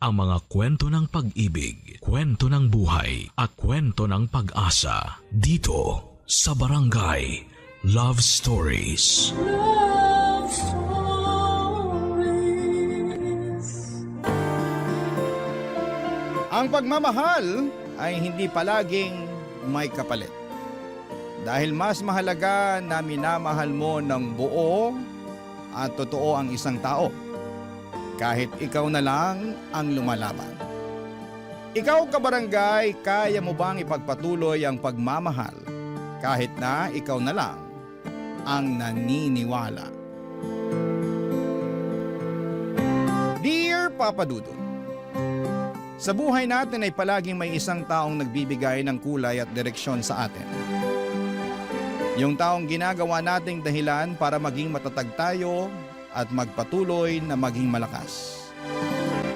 ang mga kwento ng pag-ibig, kwento ng buhay at kwento ng pag-asa dito sa Barangay Love Stories. Love Stories. Ang pagmamahal ay hindi palaging may kapalit. Dahil mas mahalaga na minamahal mo ng buo at totoo ang isang tao. Kahit ikaw na lang ang lumalaban. Ikaw kabarangay, kaya mo bang ipagpatuloy ang pagmamahal kahit na ikaw na lang ang naniniwala? Dear Papa Dudut, sa buhay natin ay palaging may isang taong nagbibigay ng kulay at direksyon sa atin. Yung taong ginagawa nating dahilan para maging matatag tayo at magpatuloy na maging malakas.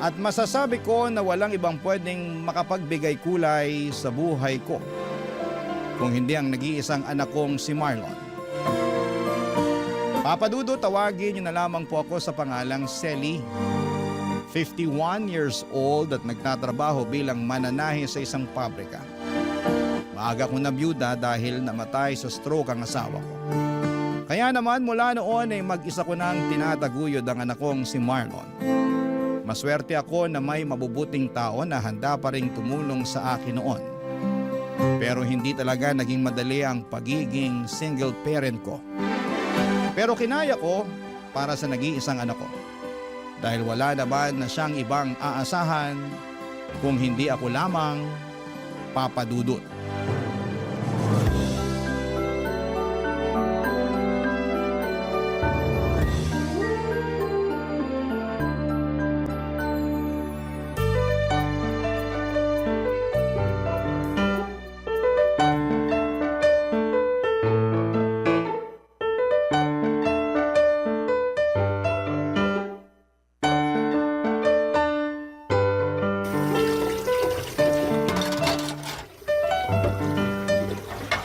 At masasabi ko na walang ibang pwedeng makapagbigay kulay sa buhay ko kung hindi ang nag-iisang anak kong si Marlon. Papa Dudo, tawagin niyo na lamang po ako sa pangalang Selly. 51 years old at nagtatrabaho bilang mananahe sa isang pabrika. Maaga kong nabiyuda dahil namatay sa stroke ang asawa ko. Kaya naman mula noon ay mag-isa ko nang tinataguyod ang anak kong si Marlon. Maswerte ako na may mabubuting tao na handa pa ring tumulong sa akin noon. Pero hindi talaga naging madali ang pagiging single parent ko. Pero kinaya ko para sa nag-iisang anak ko. Dahil wala naman na siyang ibang aasahan kung hindi ako lamang, Papa Dudut.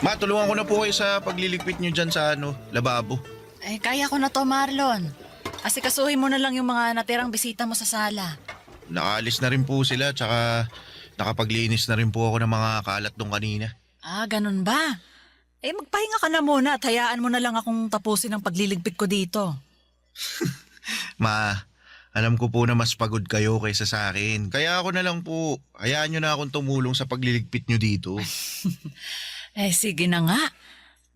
Ma, tulungan ko na po kayo sa pagliligpit nyo dyan sa lababo. Ay, kaya ko na to, Marlon. Asikasuhin mo na lang yung mga natirang bisita mo sa sala. Nakaalis na rin po sila, tsaka nakapaglinis na rin po ako ng mga kalat nung kanina. Ah, ganun ba? Eh, magpahinga ka na muna at hayaan mo na lang akong tapusin ang pagliligpit ko dito. Ma, alam ko po na mas pagod kayo kaysa sa akin. Kaya ako na lang po, hayaan nyo na akong tumulong sa pagliligpit nyo dito. Eh, sige na nga.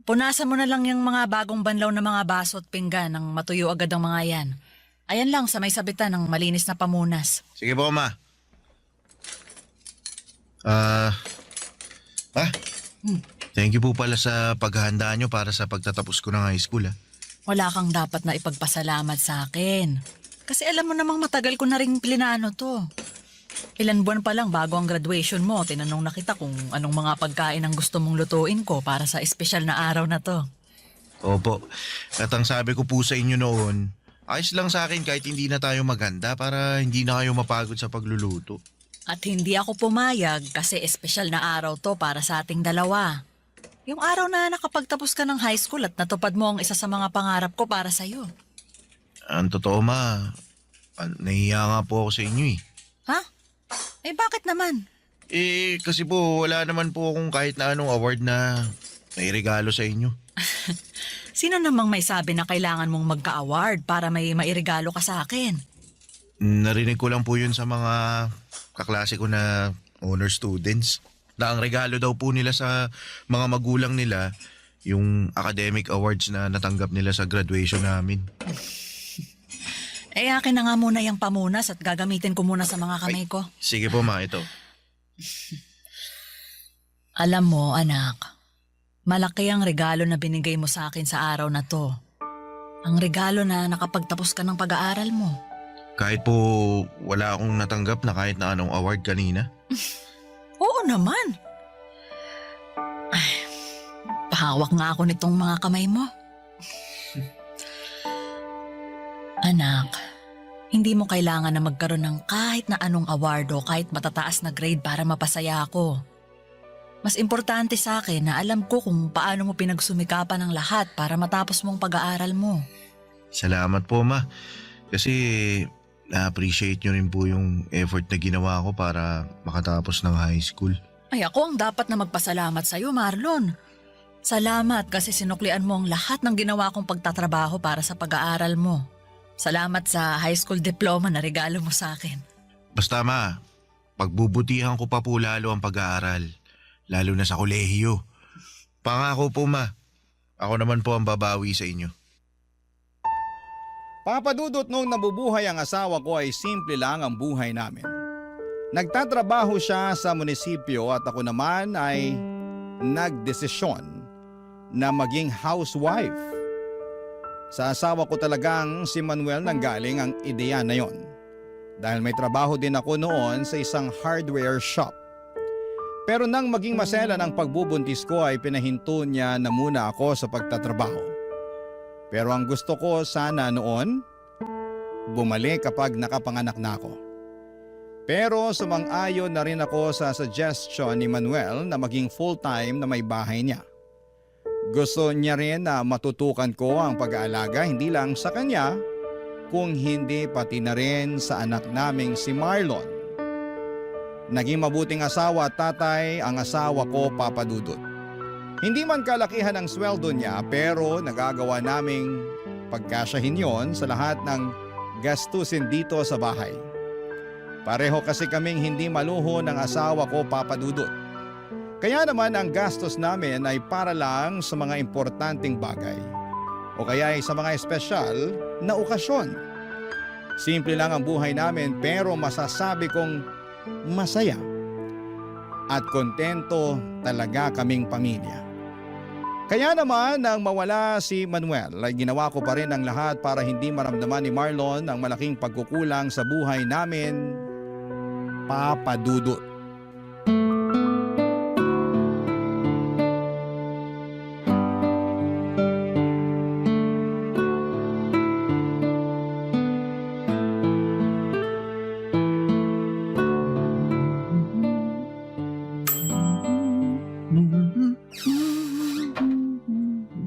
Punasan mo na lang yung mga bagong banlaw na mga baso at pinggan nang matuyo agad ang mga yan. Ayan lang sa may sabitan ng malinis na pamunas. Sige po, Ma. Thank you po pala sa paghahanda nyo para sa pagtatapos ko ng high school. Wala kang dapat na ipagpasalamat sa akin. Kasi alam mo namang matagal ko na rin plinano to. Ilan buwan pa lang bago ang graduation mo, tinanong na kita kung anong mga pagkain ang gusto mong lutuin ko para sa espesyal na araw na to. Opo. At ang sabi ko po sa inyo noon, ayos lang sa akin kahit hindi na tayo maghanda para hindi na kayo mapagod sa pagluluto. At hindi ako pumayag kasi espesyal na araw to para sa ating dalawa. Yung araw na nakapagtapos ka ng high school at natupad mo ang isa sa mga pangarap ko para sa'yo. Ang totoo, Ma, nahihiya nga po ako sa inyo eh. Ha? Eh bakit naman? Eh, kasi po wala naman po akong kahit na anong award na may regalo sa inyo. Sino namang may sabi na kailangan mong magka-award para may mairegalo ka sa akin? Narinig ko lang po yun sa mga kaklase ko na honor students. Na ang regalo daw po nila sa mga magulang nila yung academic awards na natanggap nila sa graduation namin. Eh akin na nga muna yung pamunas at gagamitin ko muna sa mga kamay ko. Sige po, Ma, ito. Alam mo, anak, malaki ang regalo na binigay mo sa akin sa araw na to. Ang regalo na nakapagtapos ka ng pag-aaral mo. Kahit po wala akong natanggap na kahit na anong award kanina. Oo naman. Ay, pahawak nga ako nitong mga kamay mo. Anak, hindi mo kailangan na magkaroon ng kahit na anong award o kahit matataas na grade para mapasaya ako. Mas importante sa akin na alam ko kung paano mo pinagsumikapan ng lahat para matapos mong pag-aaral mo. Salamat po, Ma. Kasi na-appreciate nyo rin po yung effort na ginawa ko para makatapos ng high school. Ay ako ang dapat na magpasalamat sa'yo, Marlon. Salamat kasi sinuklian mo ang lahat ng ginawa kong pagtatrabaho para sa pag-aaral mo. Salamat sa high school diploma na regalo mo sa akin. Basta ma, pagbubutihan ko pa po lalo ang pag-aaral, lalo na sa kolehiyo. Pangako po ma, ako naman po ang babawi sa inyo. Papadudot nung nabubuhay ang asawa ko ay simple lang ang buhay namin. Nagtatrabaho siya sa munisipyo at ako naman ay nagdesisyon na maging housewife. Sa asawa ko talagang si Manuel nanggaling ang ideya na yon. Dahil may trabaho din ako noon sa isang hardware shop. Pero nang maging masela ng pagbubuntis ko ay pinahinto niya na muna ako sa pagtatrabaho. Pero ang gusto ko sana noon, bumalik kapag nakapanganak na ako. Pero sumang-ayon na rin ako sa suggestion ni Manuel na maging full-time na may bahay niya. Gusto niya rin na matutukan ko ang pag-aalaga hindi lang sa kanya, kung hindi pati na rin sa anak naming si Marlon. Naging mabuting asawa at tatay ang asawa ko, Papa Dudut. Hindi man kalakihan ang sweldo niya pero nagagawa naming pagkasyahin yon sa lahat ng gastusin dito sa bahay. Pareho kasi kaming hindi maluho ng asawa ko, Papa Dudut. Kaya naman ang gastos namin ay para lang sa mga importanteng bagay o kaya ay sa mga espesyal na okasyon. Simple lang ang buhay namin pero masasabi kong masaya at kontento talaga kaming pamilya. Kaya naman nang mawala si Manuel ay ginawa ko pa rin ang lahat para hindi maramdaman ni Marlon ang malaking pagkukulang sa buhay namin, Papa Dudut.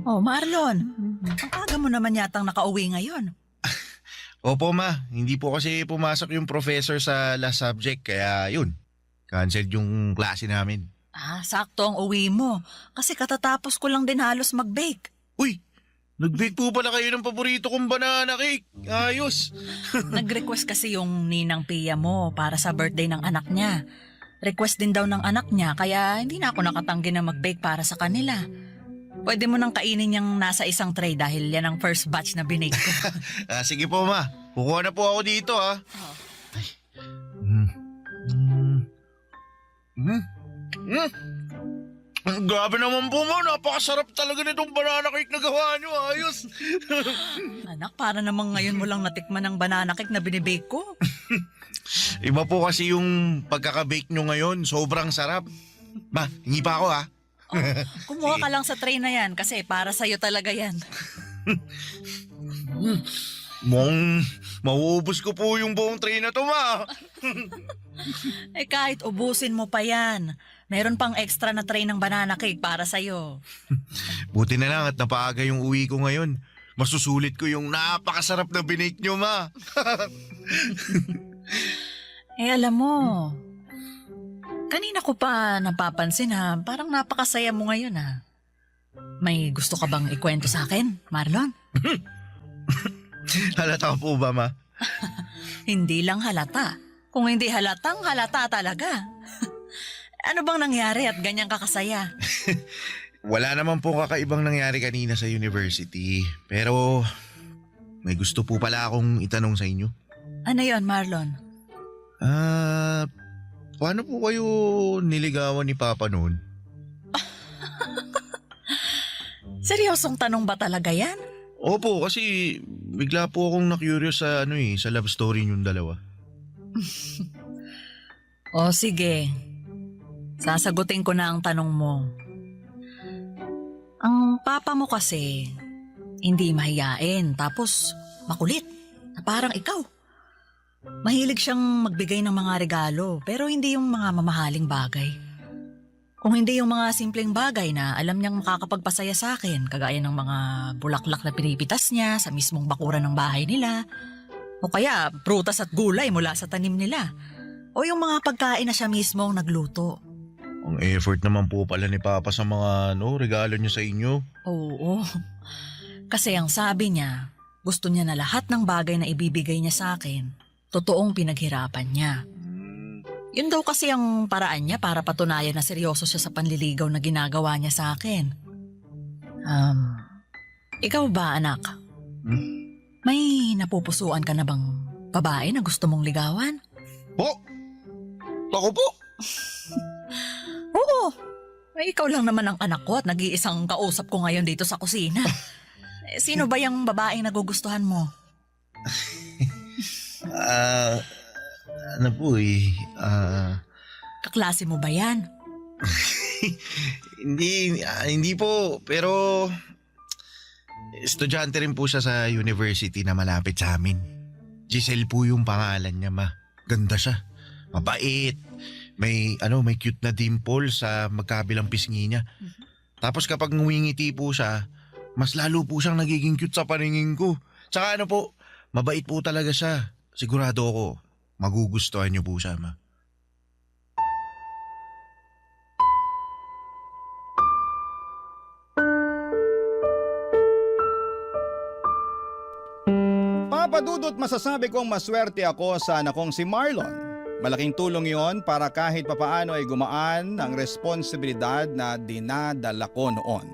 Oh, Marlon, ang aga mo naman yatang nakauwi ngayon. Opo ma, hindi po kasi pumasok yung professor sa last subject kaya yun, canceled yung klase namin. Ah, sakto ang uwi mo. Kasi katatapos ko lang din halos mag-bake. Uy, nag-bake po pala kayo ng paborito kong banana cake. Ayos. Nag-request kasi yung ninang Pia mo para sa birthday ng anak niya. Request din daw ng anak niya kaya hindi na ako nakatanggi na mag-bake para sa kanila. Pwede mo nang kainin yung nasa isang tray dahil yan ang first batch na binake ko. Sige po ma, kukuha na po ako dito ha. Oh. Grabe naman po mo, napakasarap talaga nitong banana cake na gawa nyo, ayos. Anak, para namang ngayon mo lang natikman ang banana cake na binibake ko. Iba po kasi yung pagkaka-bake nyo ngayon, sobrang sarap. Ma, hingi pa ako ha. Kumuha ka lang sa tray na yan kasi para sa'yo talaga yan. Mauubos ko po yung buong tray na to ma. Eh kahit ubusin mo pa yan, meron pang extra na tray ng banana cake para sa'yo. Buti na lang at napaaga yung uwi ko ngayon. Masusulit ko yung napakasarap na binake nyo ma. Eh alam mo, kanina ko pa napapansin ha, parang napakasaya mo ngayon ha. May gusto ka bang ikwento sa akin, Marlon? Halata po ba ma? Hindi lang halata. Kung hindi halatang halata talaga. Ano bang nangyari at ganyan kakasaya? Wala naman po kakaibang nangyari kanina sa university. Pero may gusto po pala akong itanong sa inyo. Ano yon, Marlon? Paano po kayo niligawan ni Papa noon? Seryosong tanong ba talaga yan? Opo, kasi bigla po akong na-curious sa sa love story niyong dalawa. O sige, sasagutin ko na ang tanong mo. Ang papa mo kasi, hindi mahiyain tapos makulit na parang ikaw. Mahilig siyang magbigay ng mga regalo pero hindi yung mga mamahaling bagay. Kung hindi yung mga simpleng bagay na alam niyang makakapagpasaya sa akin, kagaya ng mga bulaklak na pinipitas niya sa mismong bakuran ng bahay nila, O kaya prutas at gulay mula sa tanim nila. O yung mga pagkain na siya mismo ang nagluto. Ang effort naman po pala ni Papa sa mga regalo niyo sa inyo. Oo. Kasi ang sabi niya, gusto niya na lahat ng bagay na ibibigay niya sa akin, totoong pinaghirapan niya. Yun daw kasi ang paraan niya para patunayan na seryoso siya sa panliligaw na ginagawa niya sa akin. Ikaw ba, anak? May napupusuan ka na bang babae na gusto mong ligawan? Po? Ako po? Oo. Ay, ikaw lang naman ang anak ko at nag-iisang kausap ko ngayon dito sa kusina. Sino ba yung babaeng nagugustuhan mo? Ano po Kaklase mo ba yan? hindi po, pero estudyante rin po siya sa university na malapit sa amin. Giselle po yung pangalan niya, ma. Ganda siya. Mabait. May cute na dimple sa magkabilang pisngi niya. Tapos kapag ngumingiti po siya, mas lalo po siyang nagiging cute sa paningin ko. Tsaka mabait po talaga siya. Sigurado ako, magugustuhan niyo po siya, ma. Papadudot masasabi kong maswerte ako sa anak kong si Marlon. Malaking tulong yon para kahit papaano ay gumaan ang responsibilidad na dinadala ko noon.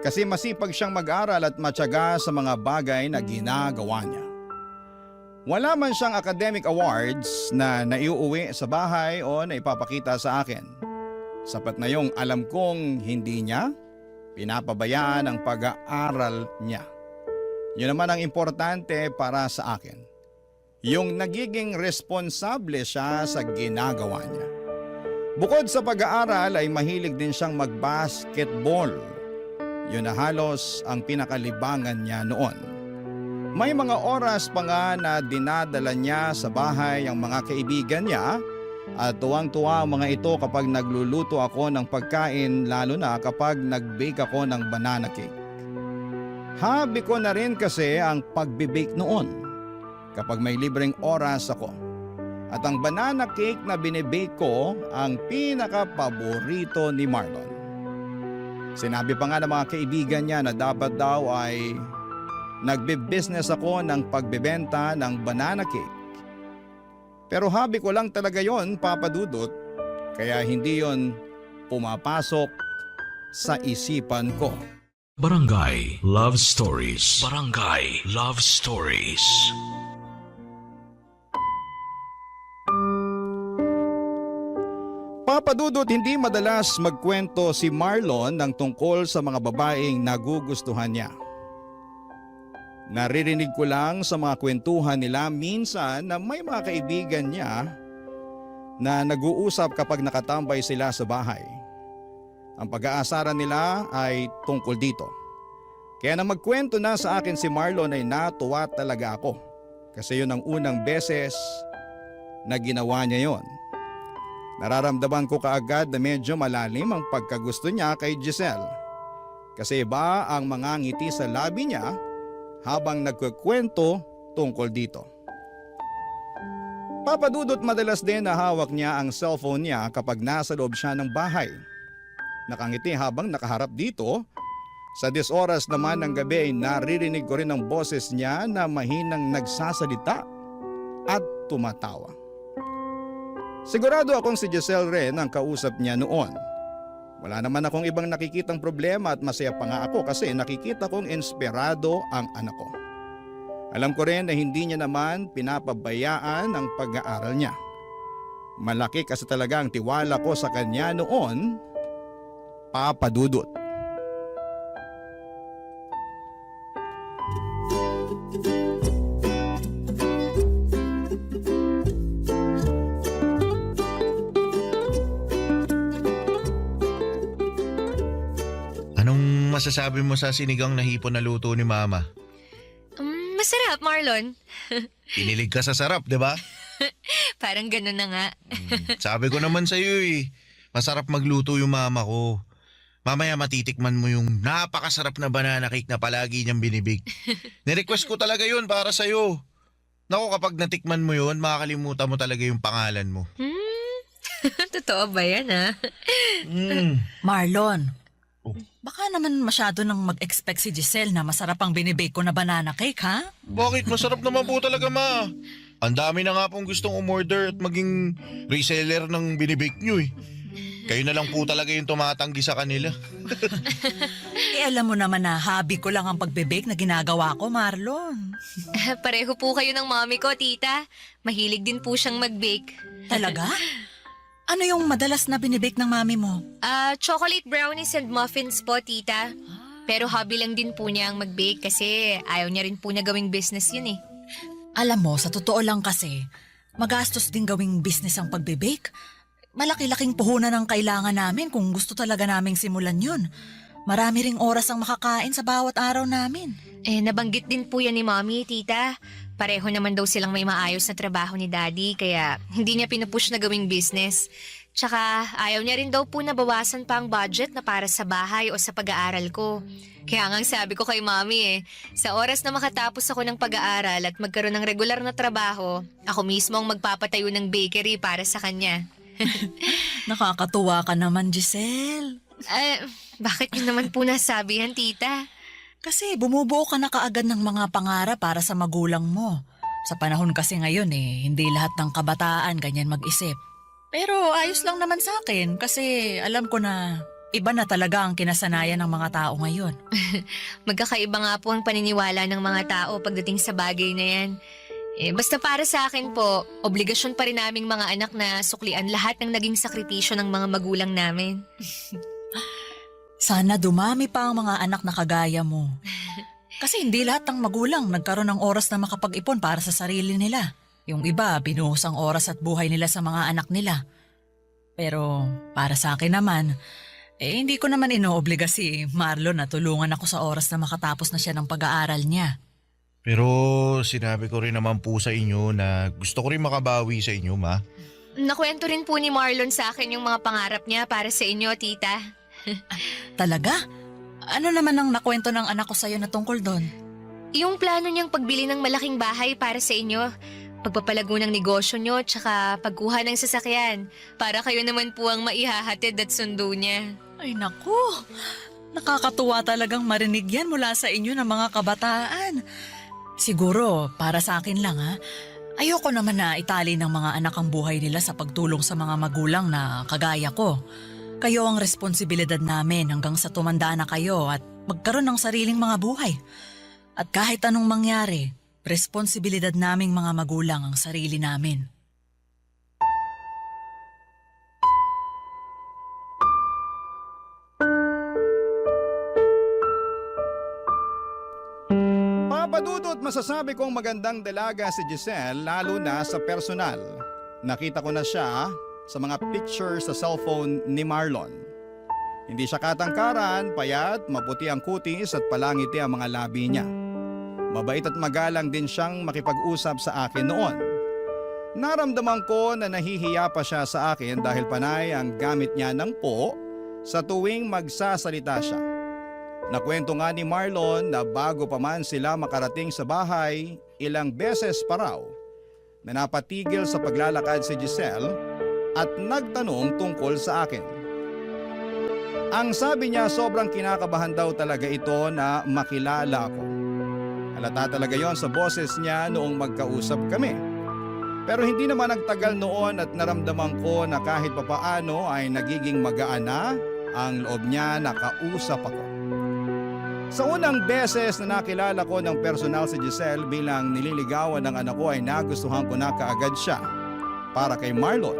Kasi masipag siyang mag-aral at matyaga sa mga bagay na ginagawa niya. Wala man siyang academic awards na naiuuwi sa bahay o naipapakita sa akin. Sapat na yung alam kong hindi niya pinapabayaan ang pag-aaral niya. Yun naman ang importante para sa akin. Yung nagiging responsable siya sa ginagawa niya. Bukod sa pag-aaral ay mahilig din siyang mag-basketball. Yun na halos ang pinakalibangan niya noon. May mga oras pa nga na dinadala niya sa bahay ang mga kaibigan niya at tuwang-tuwa ang mga ito kapag nagluluto ako ng pagkain, lalo na kapag nag-bake ako ng banana cake. Hobby ko na rin kasi ang pagbe-bake noon kapag may libreng oras ako. At ang banana cake na binibake ko ang pinaka-paborito ni Marlon. Sinabi pa nga ng mga kaibigan niya na dapat daw ay nagbe-business ako ng pagbebenta ng banana cake. Pero hobby ko lang talaga yon, Papa Dudut, kaya hindi yon pumapasok sa isipan ko. Barangay Love Stories. Barangay Love Stories. Papadudot, hindi madalas magkwento si Marlon ng tungkol sa mga babaeng nagugustuhan niya. Naririnig ko lang sa mga kwentuhan nila minsan na may mga kaibigan niya na nag-uusap kapag nakatambay sila sa bahay. Ang pag-aasaran nila ay tungkol dito. Kaya na magkwento na sa akin si Marlon ay natuwa talaga ako. Kasi yun ang unang beses na ginawa niya yon. Nararamdaman ko kaagad na medyo malalim ang pagkagusto niya kay Giselle. Kasi iba ang mga ngiti sa labi niya habang nagkukwento tungkol dito. Papadudot, madalas din na hawak niya ang cellphone niya kapag nasa loob siya ng bahay. Nakangiti habang nakaharap dito. Sa 10 oras naman ng gabi ay naririnig ko rin ang boses niya na mahinang nagsasalita at tumatawa. Sigurado akong si Giselle rin ang kausap niya noon. Wala naman akong ibang nakikitang problema at masaya pa nga ako kasi nakikita kong inspirado ang anak ko. Alam ko rin na hindi niya naman pinapabayaan ang pag-aaral niya. Malaki kasi talaga ang tiwala ko sa kanya noon, Papa Dudut. Masasabi mo sa sinigang na hipon na luto ni Mama? Masarap, Marlon. Pinilig ka sa sarap, di ba? Parang ganun na nga. Sabi ko naman sa iyo masarap magluto yung mama ko. Mamaya matitikman mo yung napakasarap na banana cake na palagi niyang binibig. Nirequest ko talaga yun para sa iyo. Naku, kapag natikman mo yun, makakalimutan mo talaga yung pangalan mo. Totoo ba yan, ha? Marlon, Oh. baka naman masyado nang mag-expect si Giselle na masarap ang binibake ko na banana cake, ha? Bakit? Masarap naman po talaga, ma. Ang dami na nga pong gustong umorder at maging reseller ng binibake nyo eh. Kayo na lang po talaga yung tumatanggi sa kanila. Alam mo naman na hobby ko lang ang pagbibake na ginagawa ko, Marlon. Pareho po kayo ng mommy ko, tita. Mahilig din po siyang mag-bake. Talaga? Ano yung madalas na binibake ng mami mo? Chocolate brownies and muffins po, tita. Pero hobby lang din po niya ang mag-bake kasi ayaw niya rin po na gawing business yun eh. Alam mo, sa totoo lang kasi, magastos din gawing business ang pagbibake. Malaki-laking puhunan ang kailangan namin kung gusto talaga naming simulan yun. Marami ring oras ang makakain sa bawat araw namin. Nabanggit din po yan ni mommy, tita. Pareho naman daw silang may maayos na trabaho ni daddy kaya hindi niya pinupush na gawing business. Tsaka ayaw niya rin daw po na bawasan pa ang budget na para sa bahay o sa pag-aaral ko. Kaya nga sabi ko kay mommy sa oras na makatapos ako ng pag-aaral at magkaroon ng regular na trabaho, ako mismo ang magpapatayo ng bakery para sa kanya. Nakakatuwa ka naman, Giselle. Bakit yun naman po nasabihan, tita? Kasi bumubuo ka na kaagad ng mga pangarap para sa magulang mo. Sa panahon kasi ngayon hindi lahat ng kabataan ganyan mag-isip. Pero ayos lang naman sa akin kasi alam ko na iba na talaga ang kinasanayan ng mga tao ngayon. Magkakaiba nga po ang paniniwala ng mga tao pagdating sa bagay na yan. Basta para sa akin po, obligasyon pa rin naming mga anak na suklian lahat ng naging sakripisyo ng mga magulang namin. Sana dumami pa ang mga anak na kagaya mo. Kasi hindi lahat ng magulang nagkaroon ng oras na makapag-ipon para sa sarili nila. Yung iba, binuhos ang oras at buhay nila sa mga anak nila. Pero para sa akin naman, hindi ko naman inoobliga si Marlon na tulungan ako sa oras na makatapos na siya ng pag-aaral niya. Pero sinabi ko rin naman po sa inyo na gusto ko rin makabawi sa inyo, ma. Nakwento rin po ni Marlon sa akin yung mga pangarap niya para sa inyo, tita. Talaga? Ano naman ang nakwento ng anak ko sa'yo na tungkol doon? Yung plano niyang pagbili ng malaking bahay para sa inyo, pagpapalago ng negosyo niyo, tsaka pagkuha ng sasakyan, para kayo naman po ang maihahatid at sundo niya. Ay naku, nakakatuwa talagang marinig yan mula sa inyo ng mga kabataan. Siguro, para sa akin lang ayoko naman na itali ng mga anak ang buhay nila sa pagtulong sa mga magulang na kagaya ko. Kayo ang responsibilidad namin hanggang sa tumanda na kayo at magkaroon ng sariling mga buhay. At kahit anong mangyari, responsibilidad naming mga magulang ang sarili namin. Papadudot masasabi kong magandang dalaga si Giselle lalo na sa personal. Nakita ko na siya sa mga pictures sa cellphone ni Marlon. Hindi siya katangkaran, payat, maputi ang kutis at palangiti ang mga labi niya. Mabait at magalang din siyang makipag-usap sa akin noon. Naramdaman ko na nahihiya pa siya sa akin dahil panay ang gamit niya ng po sa tuwing magsasalita siya. Nakwento nga ni Marlon na bago pa man sila makarating sa bahay, ilang beses pa raw na napatigil sa paglalakad si Giselle at nagtanong tungkol sa akin. Ang sabi niya sobrang kinakabahan daw talaga ito na makilala ako. Halata talaga yon sa boses niya noong magkausap kami. Pero hindi naman nagtagal noon at naramdaman ko na kahit papaano ay nagiging magaan na ang loob niya na kausap ako. Sa unang beses na nakilala ko ng personal si Giselle bilang nililigawan ng anak ko ay nagustuhan ko na kaagad siya. Para kay Marlon,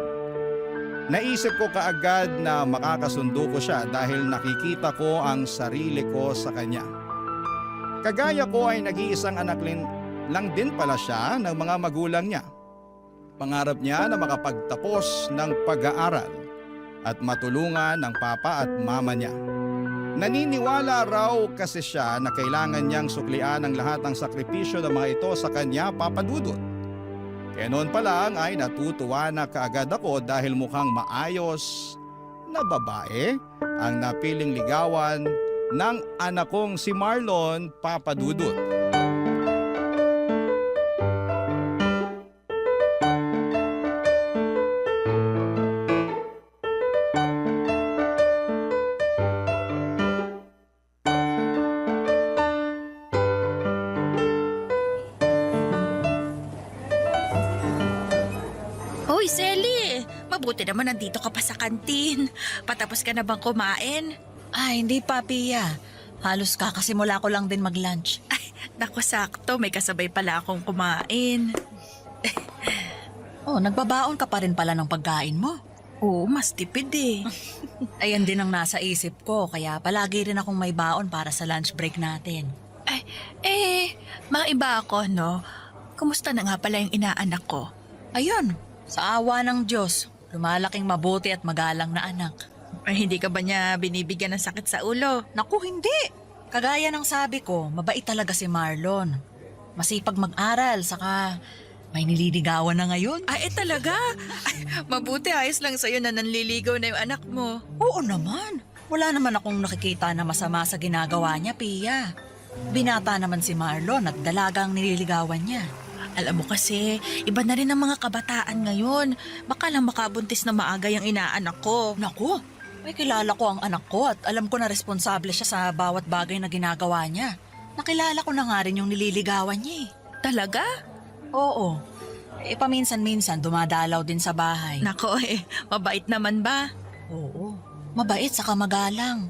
naisip ko kaagad na makakasundo ko siya dahil nakikita ko ang sarili ko sa kanya. Kagaya ko ay nag-iisang anak lang din pala siya ng mga magulang niya. Pangarap niya na makapagtapos ng pag-aaral at matulungan ng papa at mama niya. Naniniwala raw kasi siya na kailangan niyang suklian ang lahat ng sakripisyo ng mga ito sa kanya, Papa Dudut. Kaya noon pa lang ay natutuwa na kaagad ako dahil mukhang maayos na babae ang napiling ligawan ng anak kong si Marlon, Papa Dudut. Uy, Selly, mabuti naman nandito ka pa sa kantin. Patapos ka na bang kumain? Ay, hindi pa, Pia. Halos kakasimula ko lang din mag-lunch. Ay, naku sakto, may kasabay pala akong kumain. Oh, nagbabaon ka pa rin pala ng pagkain mo. Oo, mas tipid eh. Ayan din ang nasa isip ko, kaya palagi rin akong may baon para sa lunch break natin. Ay, maiba ako, no? Kumusta na nga pala yung inaanak ko? Ayun, sa awa ng Diyos, lumalaking mabuti at magalang na anak. Ay, hindi ka ba niya binibigyan ng sakit sa ulo? Naku, hindi. Kagaya ng sabi ko, mabait talaga si Marlon. Masipag mag-aral, saka may nililigawan na ngayon. Ay, talaga? Ay, mabuti, ayos lang sa'yo na nanliligaw na yung anak mo. Oo naman. Wala naman akong nakikita na masama sa ginagawa niya, Pia. Binata naman si Marlon at dalagang nililigawan niya. Alam mo kasi, iba na rin ang mga kabataan ngayon. Baka lang makabuntis na maaga yung inaanak ko. Naku, may kilala ko ang anak ko at alam ko na responsable siya sa bawat bagay na ginagawa niya. Nakilala ko na nga rin yung nililigawan niya eh. Talaga? Oo. Paminsan-minsan dumadalaw din sa bahay. Nako mabait naman ba? Oo. Mabait saka magalang.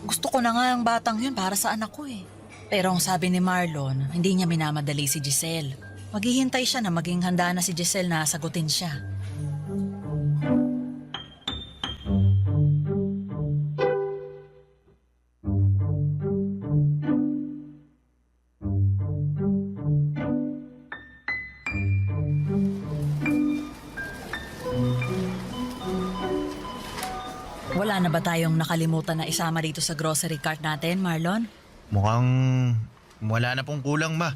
Gusto ko na nga ang batang yun para sa anak ko eh. Pero ang sabi ni Marlon, hindi niya minamadali si Giselle. Maghihintay siya na maging handa na si Giselle na sagutin siya. Wala na ba tayong nakalimutan na isama dito sa grocery cart natin, Marlon? Mukhang wala na pong kulang, ma.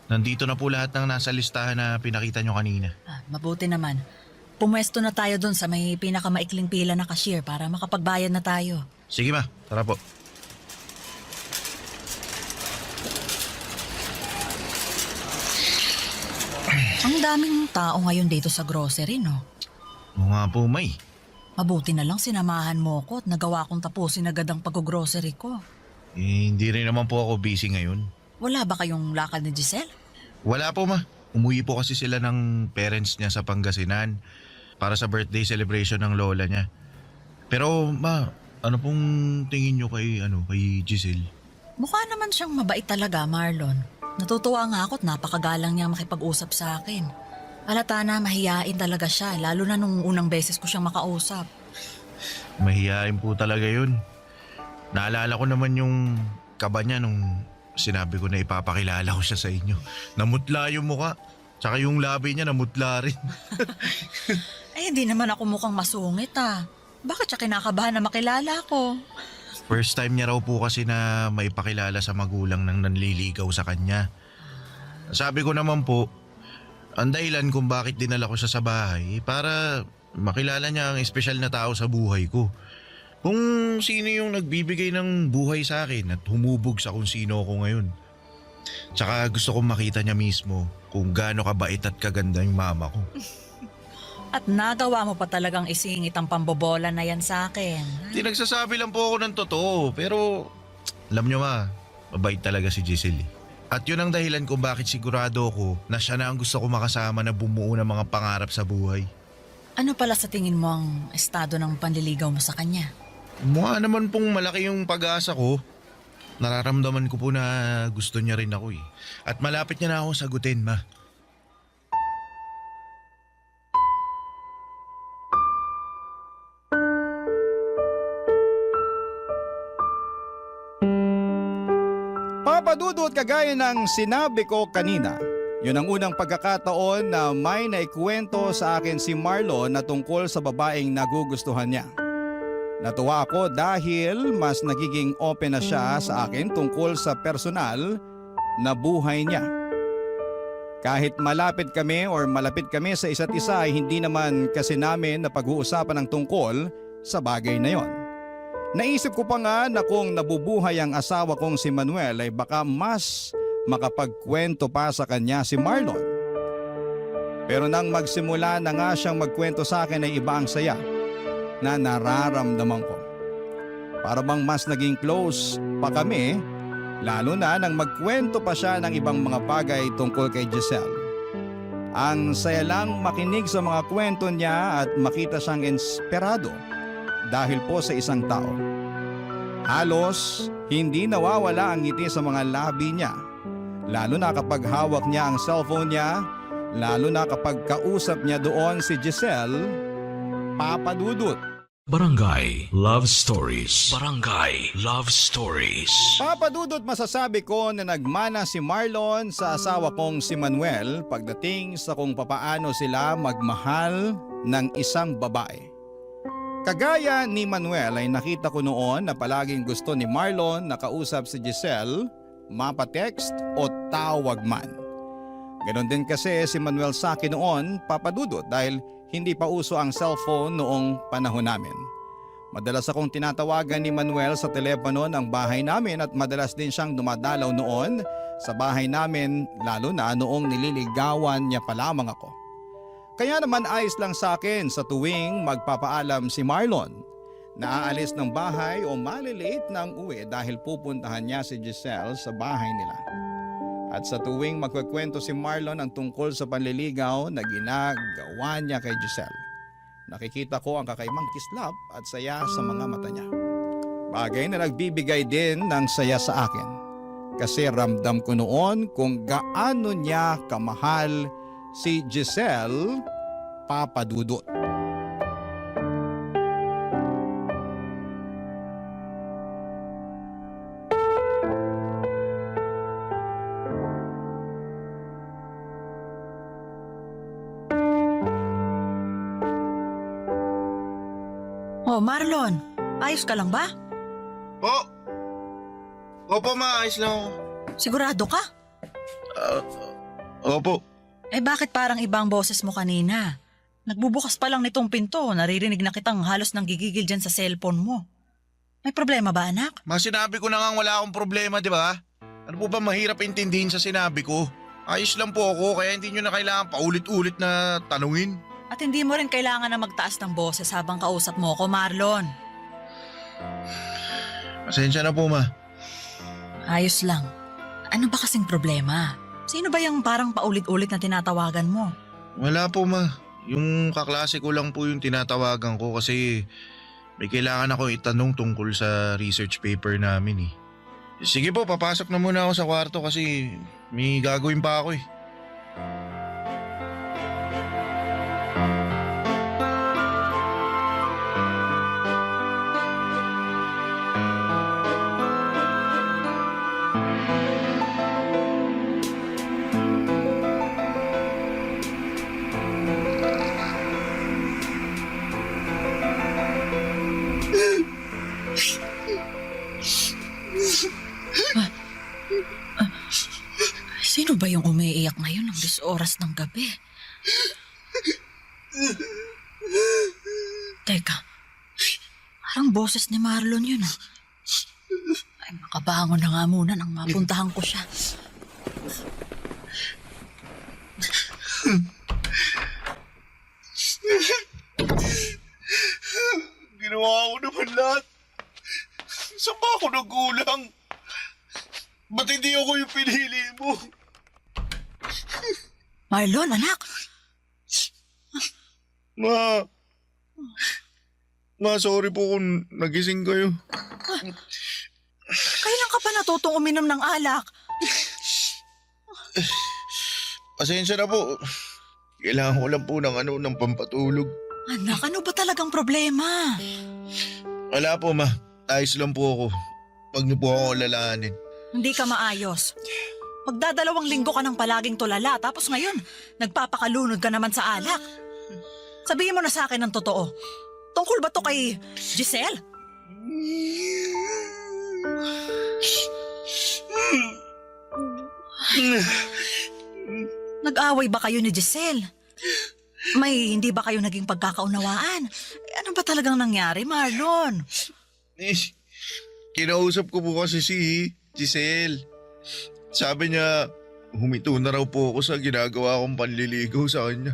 Nandito na po lahat ng nasa listahan na pinakita nyo kanina. Mabuti naman. Pumwesto na tayo dun sa may pinakamaikling pila na cashier para makapagbayad na tayo. Sige, ma. Tara po. Ang daming tao ngayon dito sa grocery, no? Oo nga po, may. Mabuti na lang sinamahan mo ko at nagawa kong tapusin agad ang pag-grocery ko. Hindi rin naman po ako busy ngayon. Wala ba kayong lakad ni Giselle? Wala po, ma. Umuwi po kasi sila ng parents niya sa Pangasinan para sa birthday celebration ng lola niya. Pero, ma, ano pong tingin nyo kay Giselle? Mukha naman siyang mabait talaga, Marlon. Natutuwa nga ako at napakagalang niyang makipag-usap sa akin. Halata na mahiyain talaga siya, lalo na nung unang beses ko siyang makausap. Mahihain po talaga yun. Naalala ko naman yung kaba niya nung sinabi ko na ipapakilala ko siya sa inyo. Namutla yung muka. Tsaka yung labi niya namutla rin. Ay, hindi naman ako mukhang masungit ah. Bakit siya kinakabahan na makilala ko? First time niya raw po kasi na maipakilala sa magulang ng nanliligaw sa kanya. Sabi ko naman po, ang dahilan kung bakit dinala ko siya sa bahay para makilala niya ang espesyal na tao sa buhay ko. Kung sino yung nagbibigay ng buhay sa akin at humubog sa kung sino ako ngayon. Tsaka gusto kong makita niya mismo kung gaano kabait at kaganda yung mama ko. At nagawa mo pa talagang isingit ang pambobola na yan sa akin. Di nagsasabi lang po ako ng totoo pero alam niyo ma, mabait talaga si Giselle. At yun ang dahilan kung bakit sigurado ako na siya na ang gusto ko makasama na bumuo ng mga pangarap sa buhay. Ano pala sa tingin mo ang estado ng panliligaw mo sa kanya? Mukha naman pong malaki yung pag-asa ko. Nararamdaman ko po na gusto niya rin ako eh. At malapit niya na ako sagutin, ma. Papadudot kagaya ng sinabi ko kanina, yun ang unang pagkakataon na may naikwento sa akin si Marlon na tungkol sa babaeng nagugustuhan niya. Natuwa ako dahil mas nagiging open na siya sa akin tungkol sa personal na buhay niya. Kahit malapit kami sa isa't isa ay hindi naman kasi namin na pag-uusapan ng tungkol sa bagay na yon. Naisip ko pa nga na kung nabubuhay ang asawa kong si Manuel ay baka mas makapagkwento pa sa kanya si Marlon. Pero nang magsimula na nga siyang magkwento sa akin ay iba ang saya na nararamdaman ko. Para bang mas naging close pa kami, lalo na nang magkwento pa siya ng ibang mga bagay tungkol kay Giselle. Ang saya lang makinig sa mga kwento niya at makita siyang inspirado dahil po sa isang tao. Halos hindi nawawala ang ngiti sa mga labi niya, lalo na kapag hawak niya ang cellphone niya, lalo na kapag kausap niya doon si Giselle, Papa Dudut. Barangay Love Stories. Barangay Love Stories. Papa Dudut, masasabi ko na nagmana si Marlon sa asawa kong si Manuel pagdating sa kung papaano sila magmahal ng isang babae. Kagaya ni Manuel ay nakita ko noon na palaging gusto ni Marlon na kausap si Giselle, mapa-text o tawag man. Ganon din kasi si Manuel sa akin noon, Papa Dudut, dahil hindi pa uso ang cellphone noong panahon namin. Madalas akong tinatawagan ni Manuel sa telepono ng bahay namin at madalas din siyang dumadalaw noon sa bahay namin, lalo na noong nililigawan niya pa lamang ako. Kaya naman ayos lang sa akin sa tuwing magpapaalam si Marlon na aalis ng bahay o malilate ng uwi dahil pupuntahan niya si Giselle sa bahay nila. At sa tuwing magkukwento si Marlon ang tungkol sa panliligaw na ginagawa niya kay Giselle, nakikita ko ang kakaibang kislap at saya sa mga mata niya. Bagay na nagbibigay din ng saya sa akin kasi ramdam ko noon kung gaano niya kamahal si Giselle, Papa Dudut. Oh, Marlon, ayos ka lang ba? Po? Opo, maayos lang ako. Sigurado ka? Opo. Eh bakit parang ibang boses mo kanina? Nagbubukas pa lang nitong pinto, naririnig na kitang halos nang gigigil dyan sa cellphone mo. May problema ba, anak? Sinabi ko na nga wala akong problema, di ba? Ano po ba mahirap intindihin sa sinabi ko? Ayos lang po ako, kaya hindi nyo na kailangan paulit-ulit na tanungin. At hindi mo rin kailangan na magtaas ng boses habang kausap mo ko, Marlon. Pasensya na po, ma. Ayos lang. Ano ba kasing problema? Sino ba yung parang paulit-ulit na tinatawagan mo? Wala po, ma. Yung kaklase ko lang po yung tinatawagan ko kasi may kailangan ako itanong tungkol sa research paper namin eh. Sige po, papasok na muna ako sa kwarto kasi may gagawin pa ako eh. Sino ba yung umiiyak ngayon ng 10 oras ng gabi? Teka, parang boses ni Marlon yun ah. Ay, makabangon na nga muna nang mapuntahan ko siya. Ginawa ko naman lahat. Saan ba ako nagkulang? Ba't hindi ako yung pinili mo? Marlon, anak. Ma, sorry po kung nagising kayo. Kailan ka pa natutong uminom ng alak? Pasensya na po. Kailangan ko lang po ng pampatulog. Anak, ano ba talagang problema? Wala po, ma. Ayos lang po ako. Huwag niyo po ako lalahanin. Hindi ka maayos. Magdadalawang linggo ka nang palaging tulala tapos ngayon, nagpapakalunod ka naman sa alak. Sabihin mo na sa akin ng totoo. Tungkol ba to kay Giselle? Nag-away ba kayo ni Giselle? May hindi ba kayo naging pagkakaunawaan? Ano ba talagang nangyari, Marlon? Kinausap ko po kasi si Giselle. Sabi niya, humito na raw po ako sa ginagawa kong panliligaw sa kanya.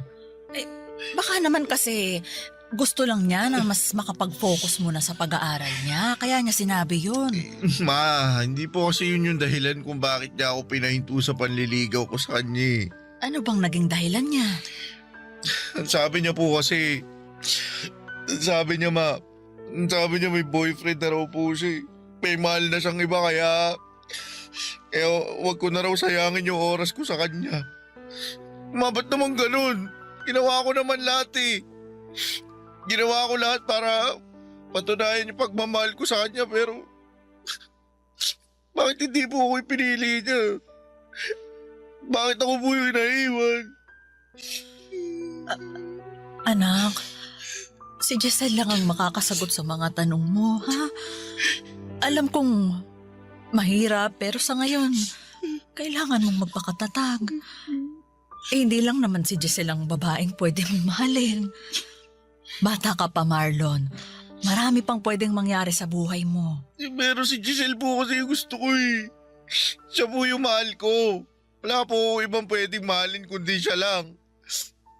Baka naman kasi gusto lang niya na mas makapag-focus muna sa pag-aaral niya. Kaya niya sinabi yun. Ma, hindi po kasi yun yung dahilan kung bakit niya ako pinahinto sa panliligaw ko sa kanya. Ano bang naging dahilan niya? Sabi niya po kasi, sabi niya may boyfriend na raw po siya. May mahal na siyang iba kaya wag ko na raw sayangin yung oras ko sa kanya. Ba't naman ganun? Ginawa ko naman lahat eh. Ginawa ko lahat para patunayan yung pagmamahal ko sa kanya pero bakit hindi po ako pinili niya? Bakit ako po yung naiwan? Anak, si Giselle lang ang makakasagot sa mga tanong mo, ha? Alam kong mahirap pero sa ngayon, kailangan mong magpakatatag. Hindi lang naman si Giselle ang babaeng pwede mong mahalin. Bata ka pa, Marlon. Marami pang pwedeng mangyari sa buhay mo. Pero si Giselle po kasi yung gusto ko eh. Siya po yung mahal ko. Wala po ibang pwedeng mahalin kundi siya lang.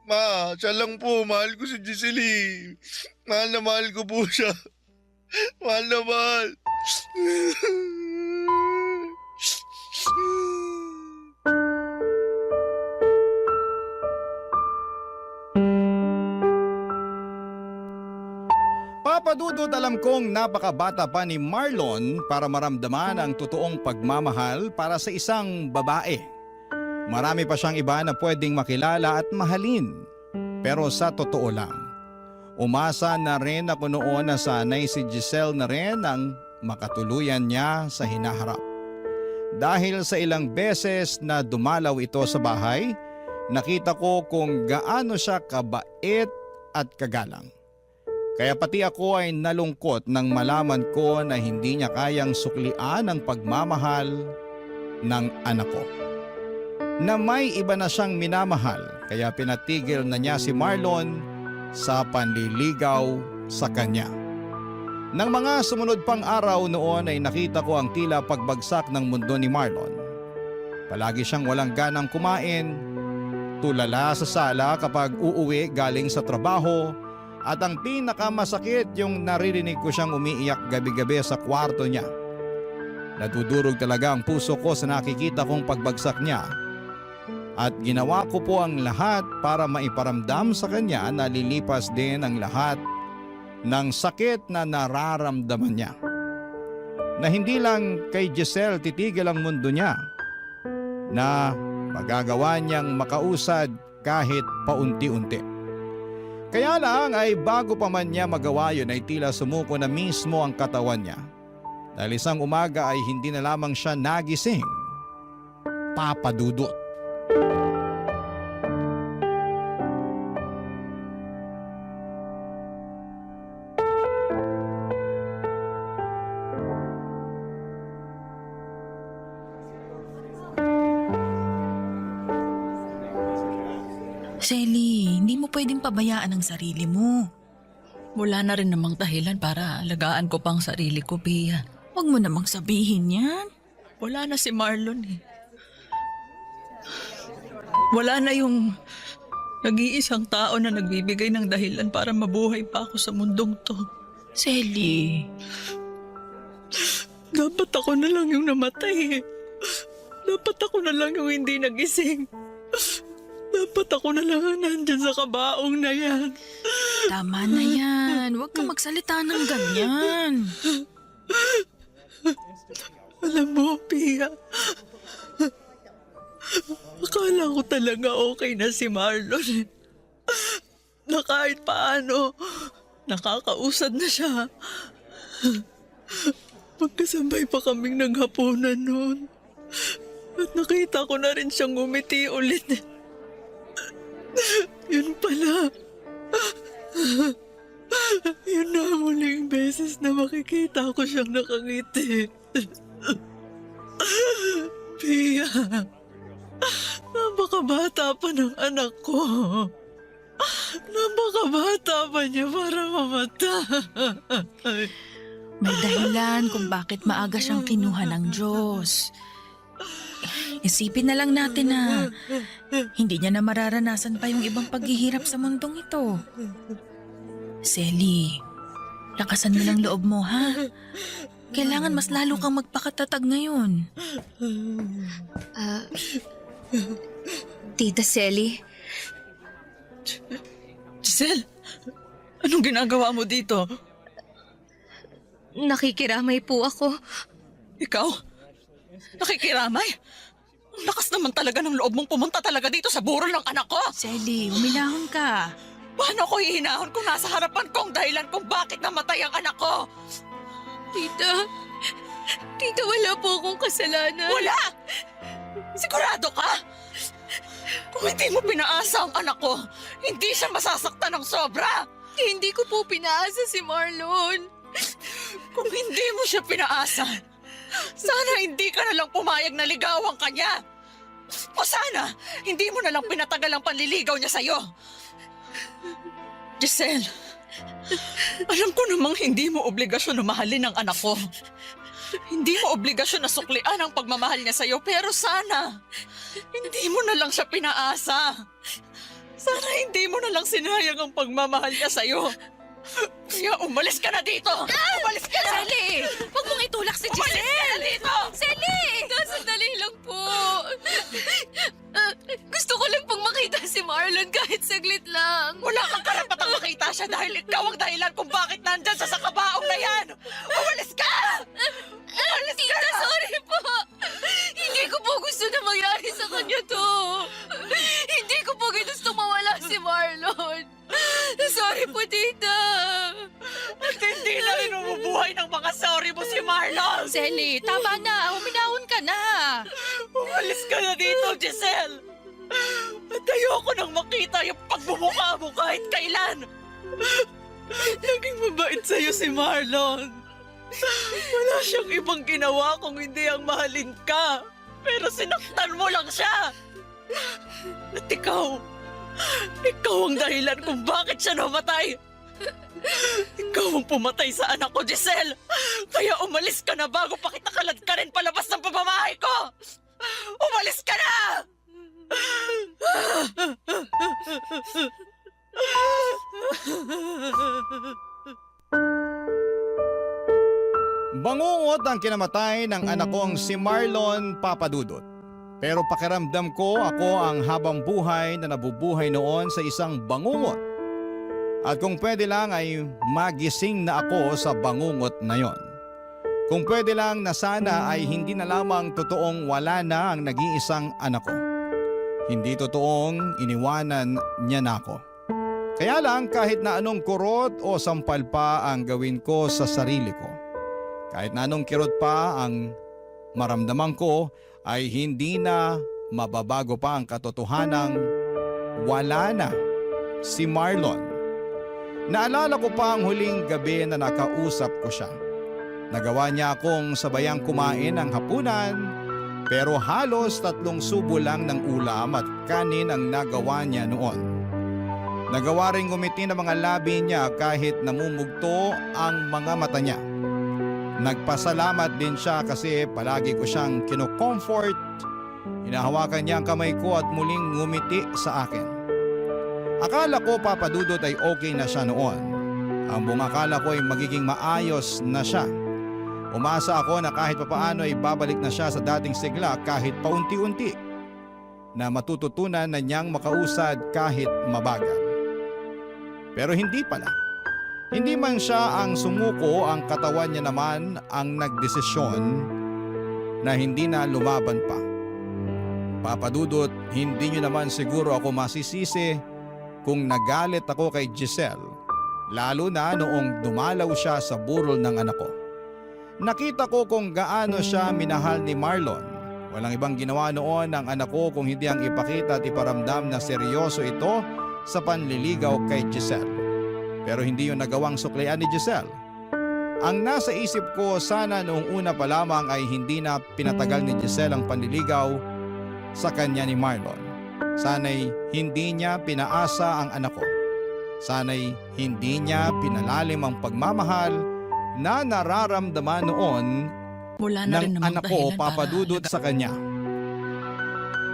Ma, siya lang po. Mahal ko si Giselle eh. Mahal na mahal ko po siya. Mahal na mahal. Papadudod, alam kong napakabata pa ni Marlon para maramdaman ang totoong pagmamahal para sa isang babae. Marami pa siyang iba na pwedeng makilala at mahalin. Pero sa totoo lang, umasa na rin ako noon na sanay si Giselle na rin ang makatuluyan niya sa hinaharap. Dahil sa ilang beses na dumalaw ito sa bahay, nakita ko kung gaano siya kabait at kagalang. Kaya pati ako ay nalungkot nang malaman ko na hindi niya kayang suklian ang pagmamahal ng anak ko. Na may iba na siyang minamahal kaya pinatigil na niya si Marlon sa panliligaw sa kanya. Nang mga sumunod pang araw noon ay nakita ko ang tila pagbagsak ng mundo ni Marlon. Palagi siyang walang ganang kumain, tulala sa sala kapag uuwi galing sa trabaho, at ang pinakamasakit yung naririnig ko siyang umiiyak gabi-gabi sa kwarto niya. Nadudurog talaga ang puso ko sa nakikita kong pagbagsak niya. At ginawa ko po ang lahat para maiparamdam sa kanya na lilipas din ang lahat ng sakit na nararamdaman niya. Na hindi lang kay Giselle titigil ang mundo niya, na magagawa niyang makausad kahit paunti-unti. Kaya lang ay bago pa man niya magawa yun ay tila sumuko na mismo ang katawan niya. Dahil isang umaga ay hindi na lamang siya nagising. Papadudot. Selly, hindi mo pwedeng pabayaan ang sarili mo. Wala na rin namang dahilan para alagaan ko pang sarili ko, Pia. Huwag mo namang sabihin yan. Wala na si Marlon eh. Wala na yung nag-iisang tao na nagbibigay ng dahilan para mabuhay pa ako sa mundong to. Selly, Dapat ako na lang yung namatay eh. Dapat ako na lang yung hindi nagising. Dapat ako na lang ang nandyan sa kabaong na yan. tama na yan. Huwag ka magsalita ng ganyan. Alam mo, Pia, akala ko talaga okay na si Marlon. Na kahit paano, nakakausad na siya. Magkasabay pa kaming naghapunan noon. At nakita ko na rin siyang ngumiti ulit. Yun pala. Yun na ang huling beses na makikita ko siyang nakangiti. Pia, napakabata pa ng anak ko. Napakabata pa niya para mamatay. May dahilan kung bakit maaga siyang kinuha ng Diyos. Isipin na lang natin na hindi niya na mararanasan pa yung ibang paghihirap sa mundong ito. Selly, lakasan mo lang loob mo, ha? Kailangan mas lalo kang magpakatatag ngayon. Tita Selly, Giselle, anong ginagawa mo dito? nakikiramay po ako. Ikaw? Nakikiramay? Ang lakas naman talaga ng loob mong pumunta talaga dito sa burol ng anak ko. Selly, uminahon ka. Paano ko hihinahon kung nasa harapan kong dahilan kung bakit namatay ang anak ko? Tita, wala po akong kasalanan. Wala! Sigurado ka? Kung hindi mo pinaasa ang anak ko, hindi siya masasaktan ng sobra. Hindi ko po pinaasa si Marlon. Kung hindi mo siya pinaasa, sana hindi ka na lang pumayag na ligawan ka niya. O sana, hindi mo na lang pinatagal ang panliligaw niya sa'yo. Giselle, alam ko namang hindi mo obligasyon na mahalin ang anak ko. Hindi mo obligasyon na suklian ang pagmamahal niya sa'yo, pero sana, hindi mo na lang siya pinaasa. Sana hindi mo na lang sinayang ang pagmamahal niya sa'yo. Kaya umalis ka na dito! Umalis ka na! Selly! Huwag mong itulak si Umalis Giselle! ka na dito! Selly! Sandali lang po. Gusto ko lang pong makita si Marlon kahit saglit lang. Wala kang karapatang makita siya dahil ikaw ang dahilan kung bakit nandyan siya sa kabaong na yan! Umalis ka! Umalis ka Tita, na! sorry po. Hindi ko po gusto na mangyari sa kanya to. Hindi ko po gusto mawala si Marlon. Sorry po, Tita. At hindi na rin umubuhay ng mga sorry mo si Marlon! Selly, tama na. Huminahon ka na. Umalis ka na dito, Giselle! At ayoko nang makita yung pagmumukha mo kahit kailan! Naging mabait sa'yo si Marlon. Wala siyang ibang ginawa kung hindi ang mahalin ka. Pero sinaktan mo lang siya. At ikaw ang dahilan kung bakit siya namatay. Ikaw ang pumatay sa anak ko, Giselle. Kaya umalis ka na bago pa kita kaladkarin palabas ng pamamahay ko. Umalis ka na! Bangungot ang kinamatay ng anak kong si Marlon Papadudot. Pero pakiramdam ko ako ang habang buhay na nabubuhay noon sa isang bangungot. At kung pwede lang ay magising na ako sa bangungot na yon. Kung pwede lang na sana ay hindi na lamang totoong wala na ang nag-iisang anak ko. Hindi totoong iniwanan niya na ako. Kaya lang kahit na anong kurot o sampal pa ang gawin ko sa sarili ko. Kahit na anong kirot pa ang maramdaman ko ay hindi na mababago pa ang katotohanang wala na si Marlon. Naalala ko pa ang huling gabi na nakausap ko siya. Nagawa niya akong sabayang kumain ng hapunan pero halos 3 subo lang ng ulam at kanin ang nagawa niya noon. Nagawa rin ngumiti ng mga labi niya kahit namumugto ang mga mata niya. Nagpasalamat din siya kasi palagi ko siyang kino-comfort. Hinahawakan niya ang kamay ko at muling ngumiti sa akin. Akala ko Papadudot ay okay na siya noon. Ang buong akala ko ay magiging maayos na siya. Umasa ako na kahit papaano ay babalik na siya sa dating sigla kahit paunti-unti. Na matututunan na niyang makausad kahit mabagal. Pero hindi pala. Hindi man siya ang sumuko, ang katawan niya naman ang nagdesisyon na hindi na lumaban pa. Papadudot, hindi niyo naman siguro ako masisisi kung nagalit ako kay Giselle, lalo na noong dumalaw siya sa burol ng anak ko. Nakita ko kung gaano siya minahal ni Marlon. Walang ibang ginawa noon ng anak ko kung hindi ang ipakita at iparamdam na seryoso ito sa panliligaw kay Giselle. Pero hindi yung nagawang suklian ni Giselle. Ang nasa isip ko sana noong una pa lamang ay hindi na pinatagal ni Giselle ang panliligaw sa kanya ni Marlon. Sana'y hindi niya pinaasa ang anak ko. Sana'y hindi niya pinalalim ang pagmamahal na nararamdaman noon Wala na rin ng namang anak ko dahilan Papadudot para sa kanya.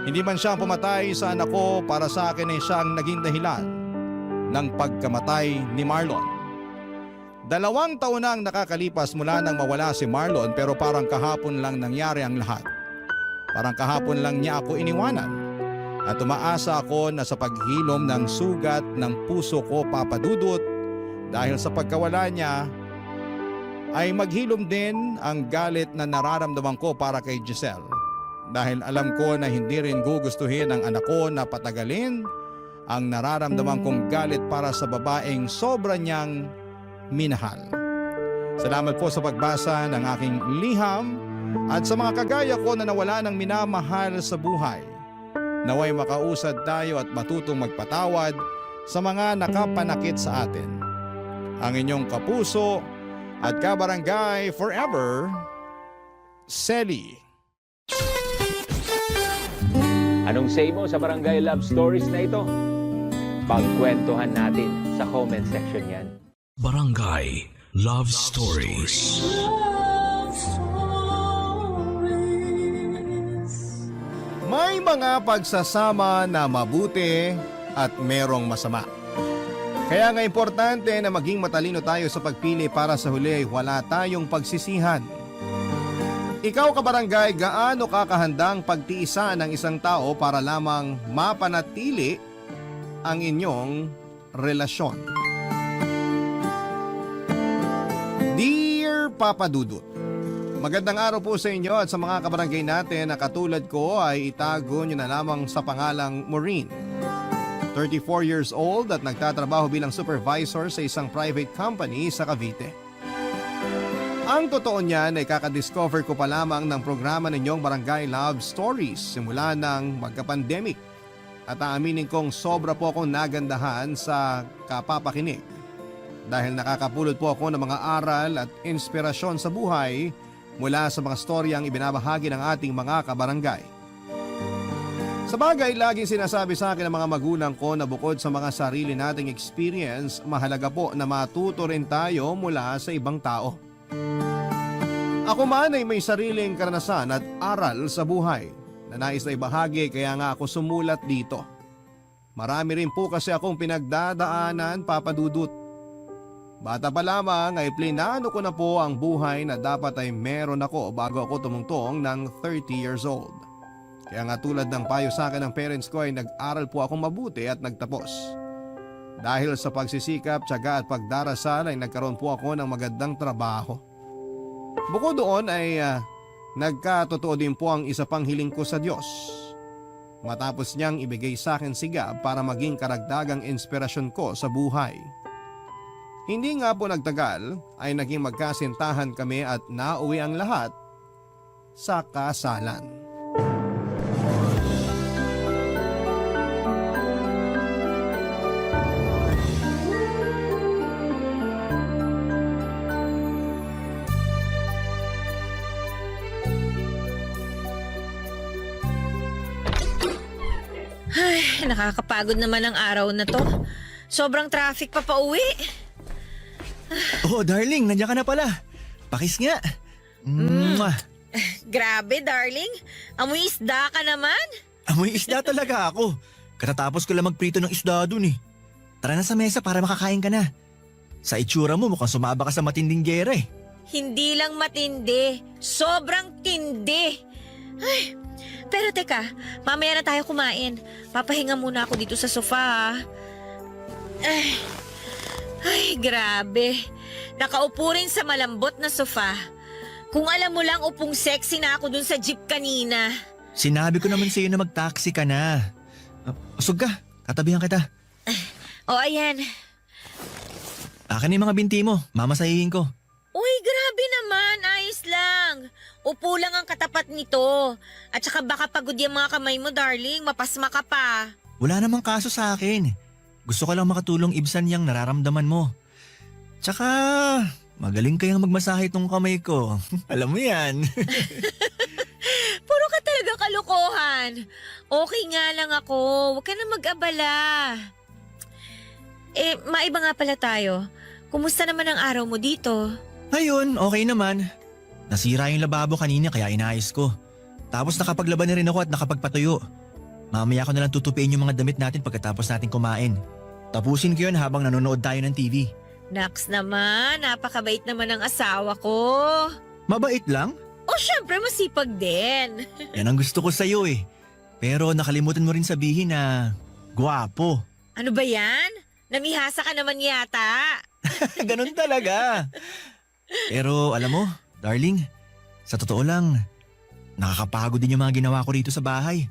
Hindi man siya pumatay sa anak ko, para sa akin ay siyang naging dahilan ng pagkamatay ni Marlon. 2 taon na ang nakakalipas mula nang mawala si Marlon pero parang kahapon lang nangyari ang lahat. Parang kahapon lang niya ako iniwanan. At umaasa ako na sa paghilom ng sugat ng puso ko, Papa Dudut, dahil sa pagkawala niya, ay maghilom din ang galit na nararamdaman ko para kay Giselle. Dahil alam ko na hindi rin gugustuhin ng anak ko na patagalin ang nararamdaman kong galit para sa babaeng sobra niyang minahal. Salamat po sa pagbasa ng aking liham at sa mga kagaya ko na nawala ng minamahal sa buhay. Naway makausad tayo at matutong magpatawad sa mga nakapanakit sa atin. Ang inyong kapuso at kabarangay forever, Selly. Anong say mo sa Barangay Love Stories na ito? Pagkwentuhan natin sa comment section yan. Barangay Love Stories. Love Stories. May mga pagsasama na mabuti at merong masama. Kaya nga importante na maging matalino tayo sa pagpili para sa huli ay wala tayong pagsisihan. Ikaw kabarangay, gaano ka kahandang pagtiisan ng isang tao para lamang mapanatili ang inyong relasyon? Dear Papa Dudut, magandang araw po sa inyo at sa mga kabarangay natin na katulad ko ay itago nyo na lamang sa pangalang Maureen. 34 years old at nagtatrabaho bilang supervisor sa isang private company sa Cavite. Ang totoo niyan ay kakadiscover ko pa lamang ng programa ninyong Barangay Love Stories simula ng magka-pandemic. At aaminin kong sobra po akong nagandahan sa kapapakinig. Dahil nakakapulot po ako ng mga aral at inspirasyon sa buhay mula sa mga storyang ibinabahagi ng ating mga kabarangay. Sa bagay, laging sinasabi sa akin ng mga magulang ko na bukod sa mga sarili nating experience, mahalaga po na matuto rin tayo mula sa ibang tao. Ako man ay may sariling karanasan at aral sa buhay na nais na ibahagi kaya nga ako sumulat dito. Marami rin po kasi akong pinagdadaanan, Papa Dudut. Bata pa lamang ay plinano ko na po ang buhay na dapat ay meron ako bago ako tumungtong ng 30 years old. Kaya nga tulad ng payo sa akin ng parents ko ay nag-aral po akong mabuti at nagtapos. Dahil sa pagsisikap, tiyaga at pagdarasal ay nagkaroon po ako ng magandang trabaho. Bukod doon ay nagkatotoo din po ang isa pang hiling ko sa Diyos. Matapos niyang ibigay sa akin sigab para maging karagdagang inspirasyon ko sa buhay. Hindi nga po nagtagal ay naging magkasintahan kami at nauwi ang lahat sa kasalan. Ay, nakakapagod naman ang araw na to. Sobrang traffic pa pauwi. Oh, darling, nandiyan ka na pala. Pakis nga. Mwah. Grabe, darling. Amoy isda ka naman. Amoy isda talaga ako. Katatapos ko lang magprito ng isda dun eh. Tara na sa mesa para makakain ka na. Sa itsura mo mukhang sumaba ka sa matinding gera eh. Hindi lang matindi. Sobrang tindi. Ay, pero teka, mamaya na tayo kumain. Papahinga muna ako dito sa sofa ha. Ay, grabe. Nakaupo rin sa malambot na sofa. Kung alam mo lang upong sexy na ako dun sa jeep kanina. Sinabi ko naman sa'yo na mag-taxi ka na. Usog ka, tatabihan kita. O ayan. Akin yung mga binti mo, mamasahihin ko. Uy, grabe naman. Ayos lang. Upo lang ang katapat nito. At saka baka pagod yung mga kamay mo, darling. Mapasma ka pa. Wala namang kaso sa akin. Gusto ko lang makatulong ibsan yung nararamdaman mo. Tsaka, magaling kayang magmasahe tong kamay ko. Alam mo yan. Puro ka talaga kalokohan. Okay nga lang ako. Huwag ka na mag-abala. Maiba nga pala tayo. Kumusta naman ang araw mo dito? Ayun, okay naman. Nasira yung lababo kanina kaya inayos ko. Tapos nakapaglaban na rin ako at nakapagpatuyo. Mamaya ko na lang tutupiin yung mga damit natin pagkatapos natin kumain. Tapusin ko yun habang nanonood tayo ng TV. Naks naman, napakabait naman ang asawa ko. Mabait lang? O syempre masipag din. Yan ang gusto ko sa'yo eh. Pero nakalimutan mo rin sabihin na gwapo. Ano ba yan? Namihasa ka naman yata. Ganun talaga. Pero alam mo, darling, sa totoo lang, nakakapagod din yung mga ginawa ko rito sa bahay.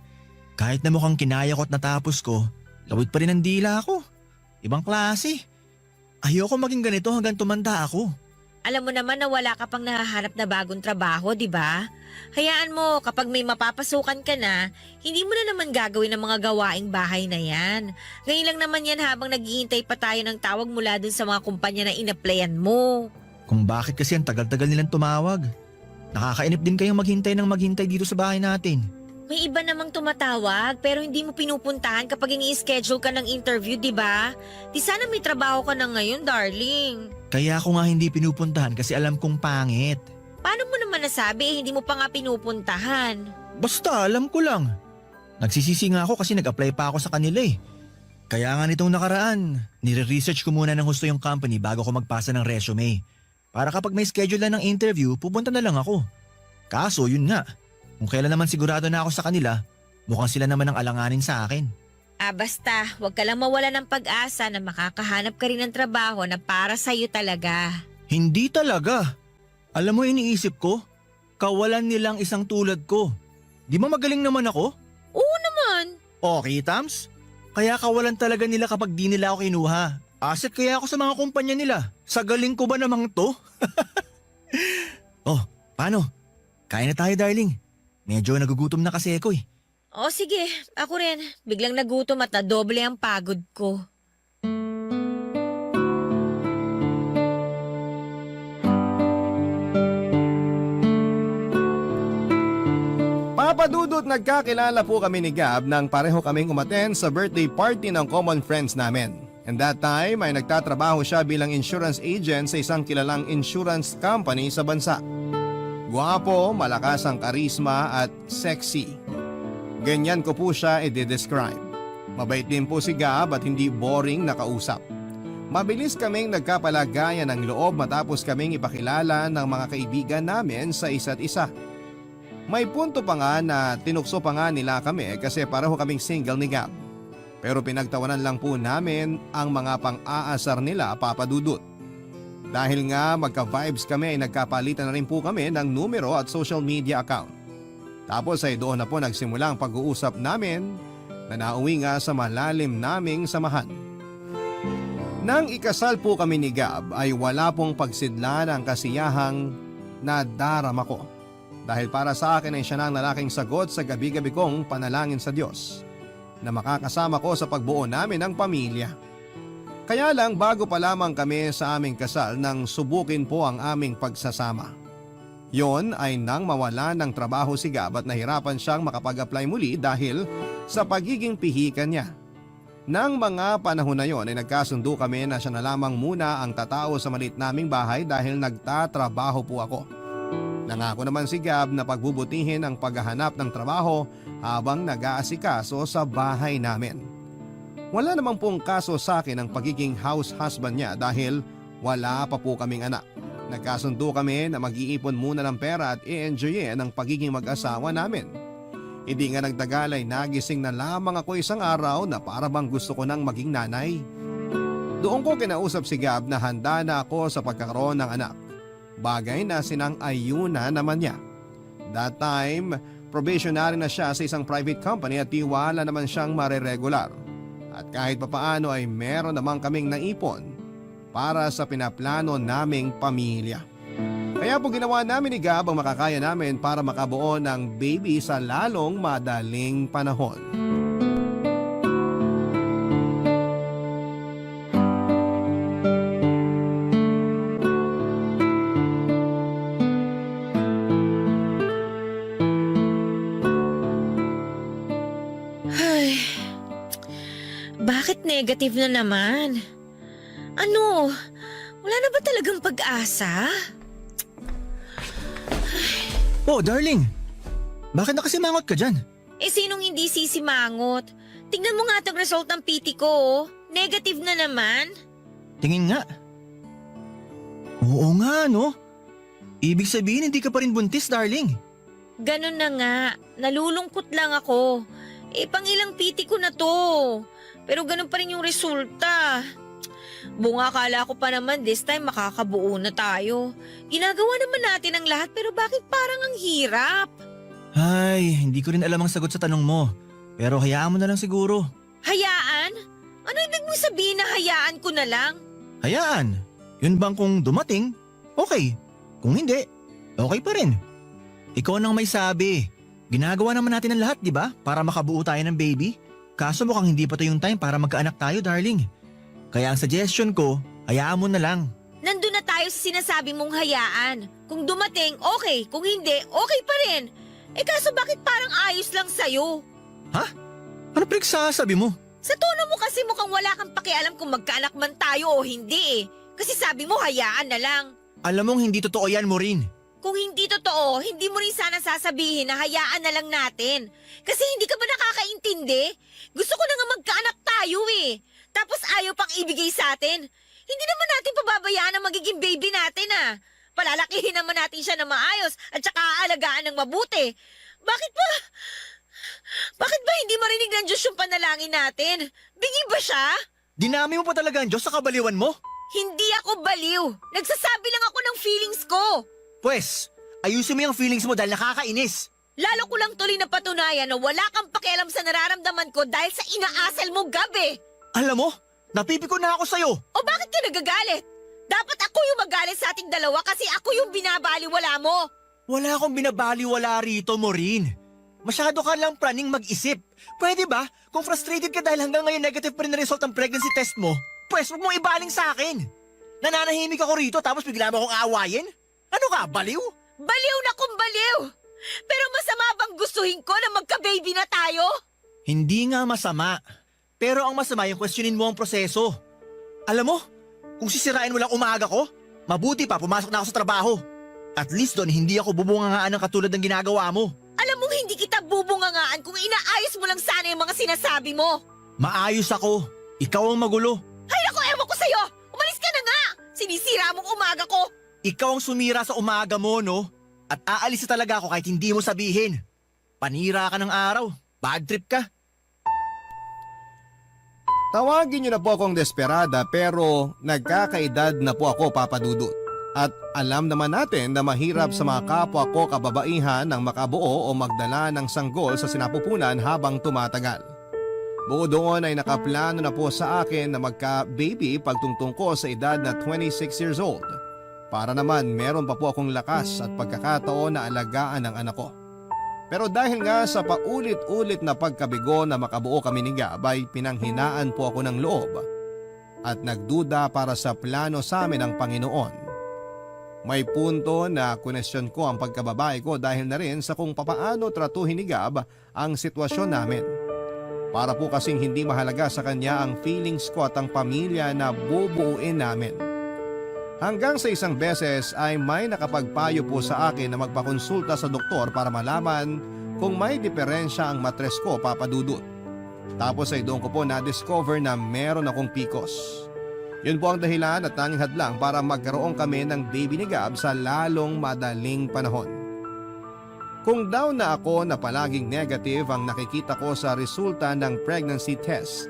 Kahit na mukhang kinaya ko at natapos ko, lawit pa rin ang dila ko. Ibang klase. Ayoko maging ganito hanggang tumanda ako. Alam mo naman na wala ka pang nahahanap na bagong trabaho, di ba? Hayaan mo, kapag may mapapasukan ka na, hindi mo na naman gagawin ang mga gawaing bahay na yan. Ngayon lang naman yan habang naghihintay pa tayo ng tawag mula dun sa mga kumpanya na inaplayan mo. Kung bakit kasi ang tagal-tagal nilang tumawag. Nakakainip din kayong maghintay dito sa bahay natin. May iba namang tumatawag pero hindi mo pinupuntahan kapag ini-schedule ka ng interview, di ba? Di sana may trabaho ka na ngayon, darling. Kaya ako nga hindi pinupuntahan kasi alam kong pangit. Paano mo naman nasabi hindi mo pa nga pinupuntahan? Basta alam ko lang. Nagsisisi nga ako kasi nag-apply pa ako sa kanila eh. Kaya nga nitong nakaraan, nire-research ko muna ng husto yung company bago ko magpasa ng resume. Para kapag may schedule na ng interview, pupunta na lang ako. Kaso yun nga, kung kailan naman sigurado na ako sa kanila, mukhang sila naman ang alanganin sa akin. Basta, huwag ka lang mawala ng pag-asa na makakahanap ka rin ng trabaho na para sa'yo talaga. Hindi talaga. Alam mo iniisip ko, kawalan nilang isang tulad ko. Di ba magaling naman ako? Oo naman. Okay, Tams? Kaya kawalan talaga nila kapag di nila ako kinuha. Asset kaya ako sa mga kumpanya nila. Sa galing ko ba namang to? Oh, paano? Kain na tayo, darling. Medyo nagugutom na kasi ako eh. O sige, ako rin. Biglang nagutom at nadoble ang pagod ko. Papadudot, nagkakilala po kami ni Gab nang pareho kaming umattend sa birthday party ng common friends namin. And that time ay nagtatrabaho siya bilang insurance agent sa isang kilalang insurance company sa bansa. Guwapo, malakas ang karisma at sexy. Ganyan ko po siya i-describe. Mabait din po si Gab at hindi boring na kausap. Mabilis kaming nagkapalagayan ng loob matapos kaming ipakilala ng mga kaibigan namin sa isa't isa. May punto pa nga na tinukso pa nga nila kami kasi pareho kaming single ni Gab. Pero pinagtawanan lang po namin ang mga pang-aasar nila, Papadudot. Dahil nga magka-vibes kami ay nagkapalitan na rin po kami ng numero at social media account. Tapos ay doon na po nagsimula ang pag-uusap namin na nauwi nga sa malalim naming samahan. Nang ikasal po kami ni Gab ay wala pong pagsidla ng kasiyahang nadarama ko. Dahil para sa akin ay siya ng lalaking sagot sa gabi-gabi kong panalangin sa Diyos na makakasama ko sa pagbuo namin ng pamilya. Kaya lang bago pa lamang kami sa aming kasal nang subukin po ang aming pagsasama. Yon ay nang mawala ng trabaho si Gab at nahirapan siyang makapag-apply muli dahil sa pagiging pihikan niya. Nang mga panahon na yon ay nagkasundo kami na siya na lamang muna ang tatao sa maliit naming bahay dahil nagtatrabaho po ako. Nangako naman si Gab na pagbubutihin ang paghahanap ng trabaho habang nag-aasikaso sa bahay namin. Wala namang pong kaso sa akin ang pagiging house husband niya dahil wala pa po kaming anak. Nagkasundo kami na mag-iipon muna ng pera at i-enjoyin ang pagiging mag-asawa namin. Hindi nga nagtagal ay nagising na lamang ako isang araw na para bang gusto ko nang maging nanay. Doon ko kinausap si Gab na handa na ako sa pagkakaroon ng anak. Bagay na sinang-ayuna naman niya. That time, probationary na siya sa isang private company at tiwala naman siyang mareregular. At kahit papaano ay meron naman kaming naipon para sa pinaplano naming pamilya. Kaya po ginawa namin ni Gab ang makakaya namin para makabuo ng baby sa lalong madaling panahon. Ay, bakit negative na naman? Ano? Wala na ba talagang pag-asa? Oh, darling. Bakit nakasimangot ka dyan? Sinong hindi sisimangot? Tingnan mo nga itong result ng PT ko, oh. Negative na naman. Tingin nga. Oo nga, no? Ibig sabihin hindi ka pa rin buntis, darling. Ganun na nga. Nalulungkot lang ako. Pangilang PT ko na to. Pero ganun pa rin yung resulta. Bunga, akala ko pa naman this time makakabuo na tayo. Ginagawa naman natin ang lahat pero bakit parang ang hirap? Ay, hindi ko rin alam ang sagot sa tanong mo. Pero hayaan mo na lang siguro. Hayaan? Ano ibig mo sabihin na hayaan ko na lang? Hayaan. Yun bang kung dumating, okay. Kung hindi, okay pa rin. Ikaw nang may sabi. Ginagawa naman natin ang lahat, di ba? Para makabuo tayo ng baby. Kaso mukhang hindi pa to yung time para magkaanak tayo, darling. Kaya ang suggestion ko, hayaan mo na lang. Nandun na tayo sa sinasabi mong hayaan. Kung dumating, okay. Kung hindi, okay pa rin. Kaso bakit parang ayos lang sa'yo? Ha? Ano pinagsasabi mo? Sa tono mo kasi mukhang wala kang pakialam kung magkaanak man tayo o hindi eh. Kasi sabi mo hayaan na lang. Alam mong hindi totoo yan, Maureen. Kung hindi totoo, hindi mo rin sana sasabihin na hayaan na lang natin. Kasi hindi ka ba nakakaintindi? Gusto ko na nga magkaanak tayo eh. Tapos ayaw pang ibigay sa atin. Hindi naman natin pababayaan ang magiging baby natin ah. Palalakihin naman natin siya na maayos at saka aalagaan ng mabuti. Bakit ba hindi marinig ng Diyos yung panalangin natin? Bingi ba siya? Dinami mo pa talaga ang Diyos sa kabaliwan mo? Hindi ako baliw. Nagsasabi lang ako ng feelings ko. Pwes, ayusin mo yung feelings mo dahil nakakainis. Lalo ko lang tuloy na patunayan na wala kang pakialam sa nararamdaman ko dahil sa inaasal mo gabi. Alam mo, napipiko na ako sa'yo. O bakit ka nagagalit? Dapat ako yung magalit sa ating dalawa kasi ako yung binabaliwala mo. Wala akong binabaliwala rito, Maureen. Masyado ka lang praning mag-isip. Pwede ba? Kung frustrated ka dahil hanggang ngayon negative pa rin na result ang pregnancy test mo, pwes huwag mong ibaling sa akin. Nananahimik ako rito tapos bigla mo akong aawayin? Ano ka, baliw? Baliw na kung baliw! Pero masama bang gustuhin ko na magka-baby na tayo? Hindi nga masama. Pero ang masama yung questionin mo ang proseso. Alam mo, kung sisirain mo lang umaga ko, mabuti pa pumasok na ako sa trabaho. At least doon hindi ako bubungangaan ng katulad ng ginagawa mo. Alam mo hindi kita bubungangaan kung inaayos mo lang sana yung mga sinasabi mo. Maayos ako. Ikaw ang magulo. Hay naku, ewan ko sa'yo! Umalis ka na nga! Sinisira mong umaga ko! Ikaw ang sumira sa umaga mo, no? At aalis na talaga ako kahit hindi mo sabihin. Panira ka ng araw. Bad trip ka. Tawagin niyo na po akong desperada pero nagkakaedad na po ako, Papa Dudut. At alam naman natin na mahirap sa mga kapwa ko kababaihan ng makabuo o magdala ng sanggol sa sinapupunan habang tumatagal. Bukod doon ay nakaplano na po sa akin na magka-baby pagtungtong ko sa edad na 26 years old. Para naman meron pa po akong lakas at pagkakataon na alagaan ang anak ko. Pero dahil nga sa paulit-ulit na pagkabigo na makabuo kami ni Gab ay pinanghinaan po ako ng loob at nagduda para sa plano sa amin ng Panginoon. May punto na kunesyon ko ang pagkababae ko dahil na rin sa kung papaano tratuhin ni Gab ang sitwasyon namin. Para po kasing hindi mahalaga sa kanya ang feelings ko at ang pamilya na bubuuin namin. Hanggang sa isang beses ay may nakapagpayo po sa akin na magpakonsulta sa doktor para malaman kung may diferensya ang matres ko, Papa Dudut. Tapos ay doon ko po na-discover na meron akong PCOS. Yun po ang dahilan at tanging hadlang para magkaroon kami ng baby ni Gab sa lalong madaling panahon. Kung daw na ako na palaging negative ang nakikita ko sa resulta ng pregnancy test.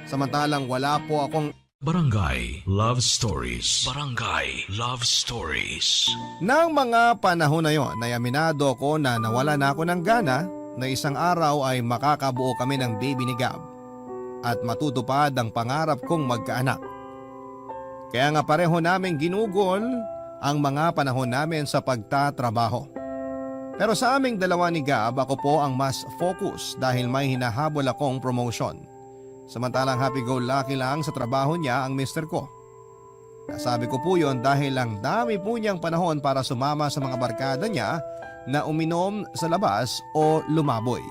Samantalang wala po akong Barangay Love Stories. Barangay Love Stories. Nang mga panahon na yon ay aminado ko na nawala na ako ng gana na isang araw ay makakabuo kami ng baby ni Gab at matutupad ang pangarap kong magkaanak. Kaya nga pareho naming ginugol ang mga panahon namin sa pagtatrabaho. Pero sa aming dalawa ni Gab ako po ang mas focus dahil may hinahabol akong promotion. Samantalang happy-go-lucky lang sa trabaho niya ang mister ko. Nasabi ko po yon dahil lang dami po niyang panahon para sumama sa mga barkada niya na uminom sa labas o lumaboy.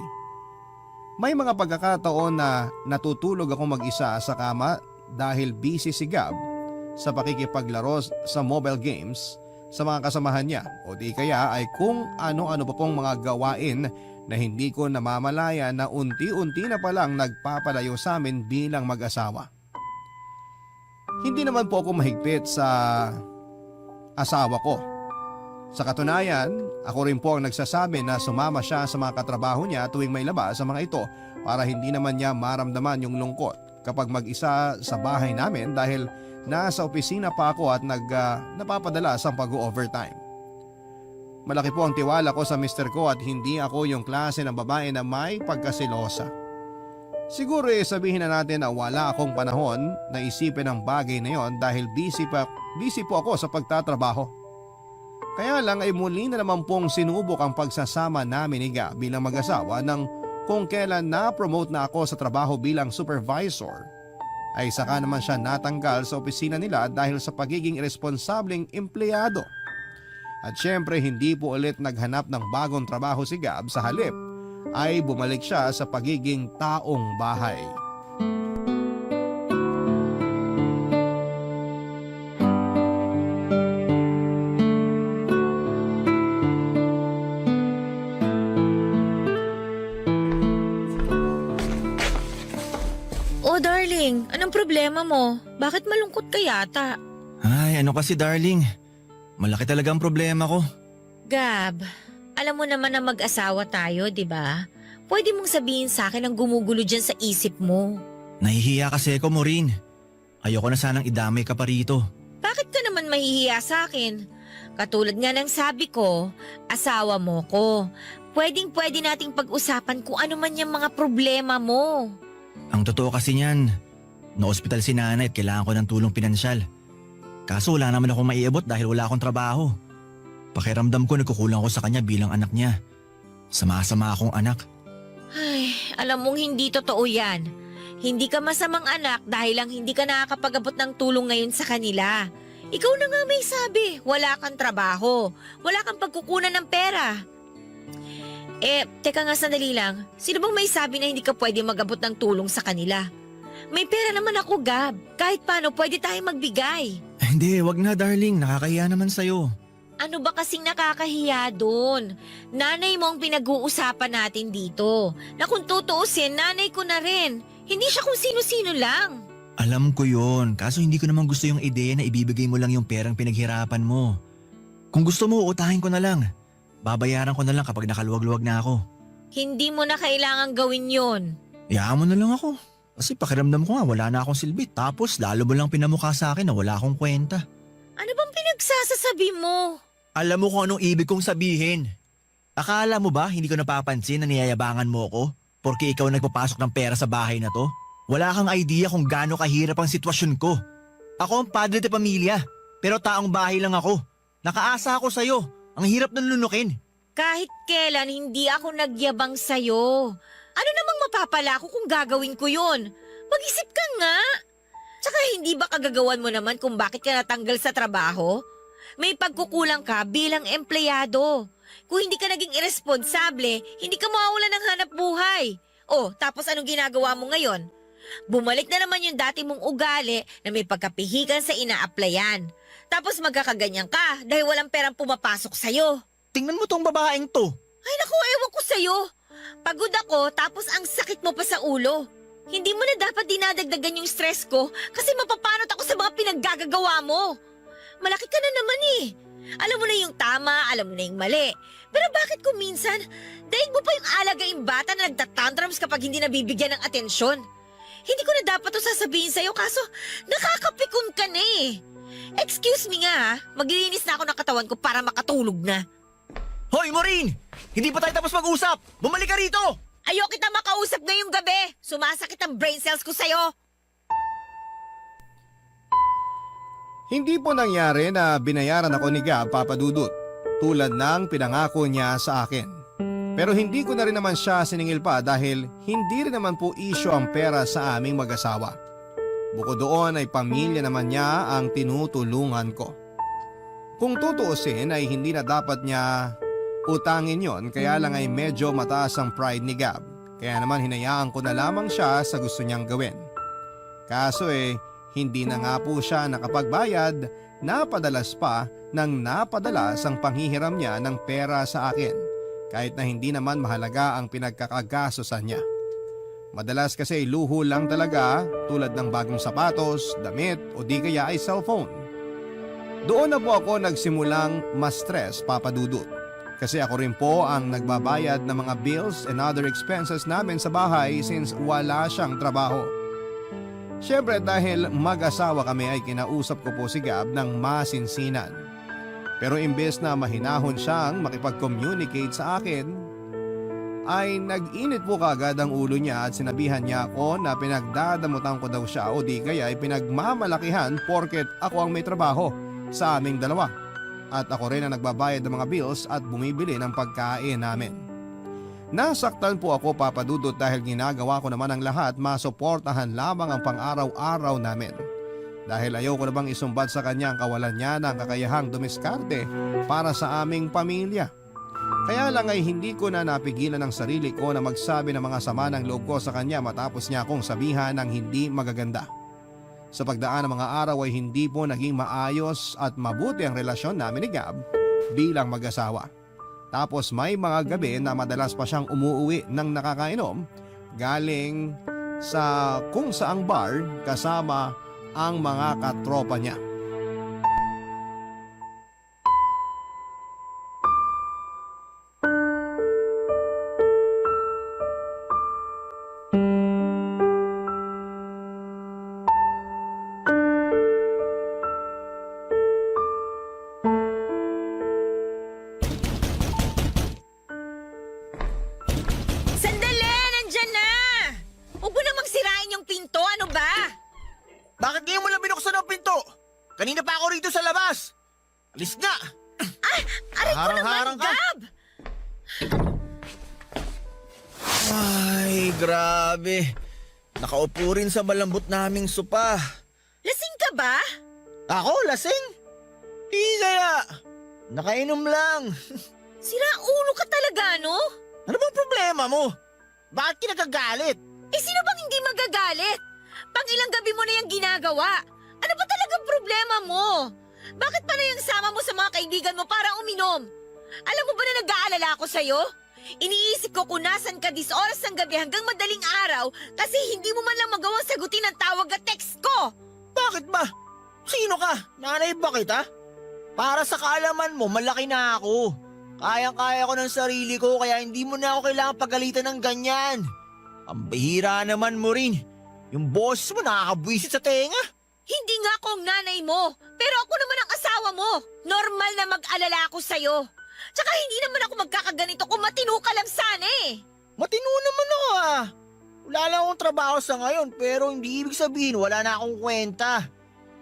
May mga pagkakataon na natutulog ako mag-isa sa kama dahil busy si Gab sa pakikipaglaro sa mobile games sa mga kasamahan niya o di kaya ay kung ano-ano pa pong mga gawain na hindi ko namamalaya na unti-unti na palang nagpapalayo sa amin bilang mag-asawa. Hindi naman po ako mahigpit sa asawa ko. Sa katunayan, ako rin po ang nagsasabi na sumama siya sa mga katrabaho niya tuwing may labas sa mga ito para hindi naman niya maramdaman yung lungkot kapag mag-isa sa bahay namin dahil nasa opisina pa ako at napapadala sa pag-overtime. Malaki po ang tiwala ko sa mister ko at hindi ako yung klase ng babae na may pagkasilosa. Siguro sabihin na natin na wala akong panahon na isipin ang bagay na yon dahil busy po ako sa pagtatrabaho. Kaya lang ay muli na naman pong sinubok ang pagsasama namin ni Gab bilang mag-asawa nang kung kailan na-promote na ako sa trabaho bilang supervisor ay saka naman siya natanggal sa opisina nila dahil sa pagiging irresponsableng empleyado. At syempre hindi po ulit naghanap ng bagong trabaho si Gab, sa halip ay bumalik siya sa pagiging taong bahay. Oh darling, anong problema mo? Bakit malungkot ka yata? Ay, ano kasi darling? Malaki talaga ang problema ko. Gab, alam mo naman na mag-asawa tayo, di ba? Pwede mong sabihin sa akin ang gumugulo dyan sa isip mo. Nahihiya kasi ako, Maureen. Ayoko na sanang idamay ka pa rito. Bakit ka naman mahihiya sa akin? Katulad nga ng sabi ko, asawa mo ko. Pwedeng-pwede nating pag-usapan kung ano man yung mga problema mo. Ang totoo kasi niyan, na-ospital si nanay at kailangan ko ng tulong pinansyal. Kaso wala naman akong maiabot dahil wala akong trabaho. Pakiramdam ko nagkukulang ko sa kanya bilang anak niya. Sama-sama akong anak. Ay, alam mong hindi totoo yan. Hindi ka masamang anak dahil lang hindi ka nakakapag-abot ng tulong ngayon sa kanila. Ikaw na nga may sabi, wala kang trabaho, wala kang pagkukunan ng pera. Teka nga sandali lang, sino bang may sabi na hindi ka pwede mag-abot ng tulong sa kanila? May pera naman ako, Gab. Kahit paano, pwede tayong magbigay. Hindi, wag na darling, nakakahiya naman sa'yo. Ano ba kasing nakakahiya doon? Nanay mo ang pinag-uusapan natin dito. Na kung tutuusin, nanay ko na rin. Hindi siya kung sino-sino lang. Alam ko yon, kaso hindi ko naman gusto yung ideya na ibibigay mo lang yung perang pinaghirapan mo. Kung gusto mo, utahin ko na lang. Babayaran ko na lang kapag nakaluwag-luwag na ako. Hindi mo na kailangang gawin yon. Hayaan mo na lang ako. Kasi pakiramdam ko nga wala na akong silbi. Tapos lalo mo lang pinamukha sa akin na wala akong kwenta. Ano bang pinagsasasabi mo? Alam mo kung anong ibig kong sabihin. Akala mo ba hindi ko napapansin na niyayabangan mo ako? Porque ikaw nagpapasok ng pera sa bahay na to? Wala kang idea kung gaano kahirap ang sitwasyon ko. Ako ang padre de pamilya, pero taong bahay lang ako. Nakaasa ako sa'yo. Ang hirap ng lunukin. Kahit kailan hindi ako nagyabang sa'yo. Ano namang mapapala ko kung gagawin ko yun? Mag-isip ka nga. Tsaka hindi ba kagagawan mo naman kung bakit ka natanggal sa trabaho? May pagkukulang ka bilang empleyado. Kung hindi ka naging irresponsable, hindi ka mawawalan ng hanap buhay. Oh, tapos anong ginagawa mo ngayon? Bumalik na naman yung dati mong ugali na may pagkapihikan sa ina-applyan. Tapos magkakaganyan ka dahil walang perang pumapasok sa'yo. Tingnan mo tong babaeng to. Ay naku, ewan ko sa'yo. Pagod ako tapos ang sakit mo pa sa ulo. Hindi mo na dapat dinadagdagan yung stress ko kasi mapapanot ako sa mga pinaggagawa mo. Malaki ka na naman eh. Alam mo na yung tama, alam mo na yung mali. Pero bakit kung minsan, daig mo pa yung alagaing bata na nagtatantrums kapag hindi nabibigyan ng atensyon? Hindi ko na dapat to sasabihin sa'yo kaso nakakapikon ka na eh. Excuse me nga ha, maglilinis na ako ng katawan ko para makatulog na. Hoy, Maureen! Hindi pa tayo tapos mag-usap! Bumalik ka rito! Ayoko kita makausap ngayong gabi. Sumasakit ang brain cells ko sa'yo. Hindi po nangyari na binayaran ako ni Gab, Papa Dudut, tulad ng pinangako niya sa akin. Pero hindi ko na rin naman siya siningil pa dahil hindi rin naman po isyo ang pera sa aming mag-asawa. Bukod doon ay pamilya naman niya ang tinutulungan ko. Kung tutuusin ay hindi na dapat niya utangin yon, kaya lang ay medyo mataas ang pride ni Gab. Kaya naman hinayaan ko na lamang siya sa gusto niyang gawin. Kaso hindi na nga po siya nakapagbayad, napadalas pa nang napadalas ang panghihiram niya ng pera sa akin kahit na hindi naman mahalaga ang pinagkakagastosan niya. Madalas kasi luho lang talaga tulad ng bagong sapatos, damit o di kaya ay cellphone. Doon na po ako nagsimulang ma-stress, Papa Dudut. Kasi ako rin po ang nagbabayad ng mga bills and other expenses namin sa bahay since wala siyang trabaho. Siyempre dahil mag-asawa kami ay kinausap ko po si Gab ng masinsinan. Pero imbes na mahinahon siyang makipag-communicate sa akin, ay nag-init po kagad ang ulo niya at sinabihan niya ako na pinagdadamutan ko daw siya o di kaya ay pinagmamalakihan porket ako ang may trabaho sa aming dalawa. At ako rin ang nagbabayad ng mga bills at bumibili ng pagkain namin. Nasaktan po ako, Papa Dudut, dahil ginagawa ko naman ang lahat masuportahan lamang ang pang-araw-araw namin. Dahil ayoko na bang isumbat sa kanya ang kawalan niya ng kakayahang dumiskarte para sa aming pamilya. Kaya lang ay hindi ko na napigilan ang sarili ko na magsabi ng mga sama ng loob ko sa kanya matapos niya akong sabihan ng hindi magaganda. Sa pagdaan ng mga araw ay hindi po naging maayos at mabuti ang relasyon namin ni Gab bilang mag-asawa. Tapos may mga gabi na madalas pa siyang umuuwi ng nakakainom galing sa kung saang bar kasama ang mga katropa niya. Sandali! Nandyan na! Huwag mo namang sirain yung pinto, ano ba? Bakit ngayon mo lang binuksan ang pinto? Kanina pa ako rito sa labas. Alis na! Aray ko naman, Harang-harang ka. Gab! Ay, grabe. Nakaupo rin sa malambot naming sopa. Lasing ka ba? Ako, lasing? Di kaya. Nakainom lang. Sira ulo ka talaga, no? Ano bang problema mo? Bakit kinagagalit? Eh sino bang hindi magagalit? Pang ilang gabi mo na yung ginagawa. Ano ba talagang problema mo? Bakit pa na yung sama mo sa mga kaibigan mo para uminom? Alam mo ba na nag-aalala ako sa'yo? Iniisip ko kung nasan ka 10 oras ng gabi hanggang madaling araw kasi hindi mo man lang magawang sagutin ang tawag at text ko. Bakit ba? Sino ka? Nanay ba kita? Para sa kaalaman mo, malaki na ako. Kayang-kaya ko ng sarili ko kaya hindi mo na ako kailangan pagalitan ng ganyan. Ang bihira naman mo rin. Yung boses mo nakakabwisit sa tenga. Hindi nga ako ang nanay mo, pero ako naman ang asawa mo. Normal na mag-alala ako sa'yo. Tsaka hindi naman ako magkakaganito kung matino ka lang sana eh. Matino naman ako ah. Wala lang akong trabaho sa ngayon pero hindi ibig sabihin wala na akong kwenta.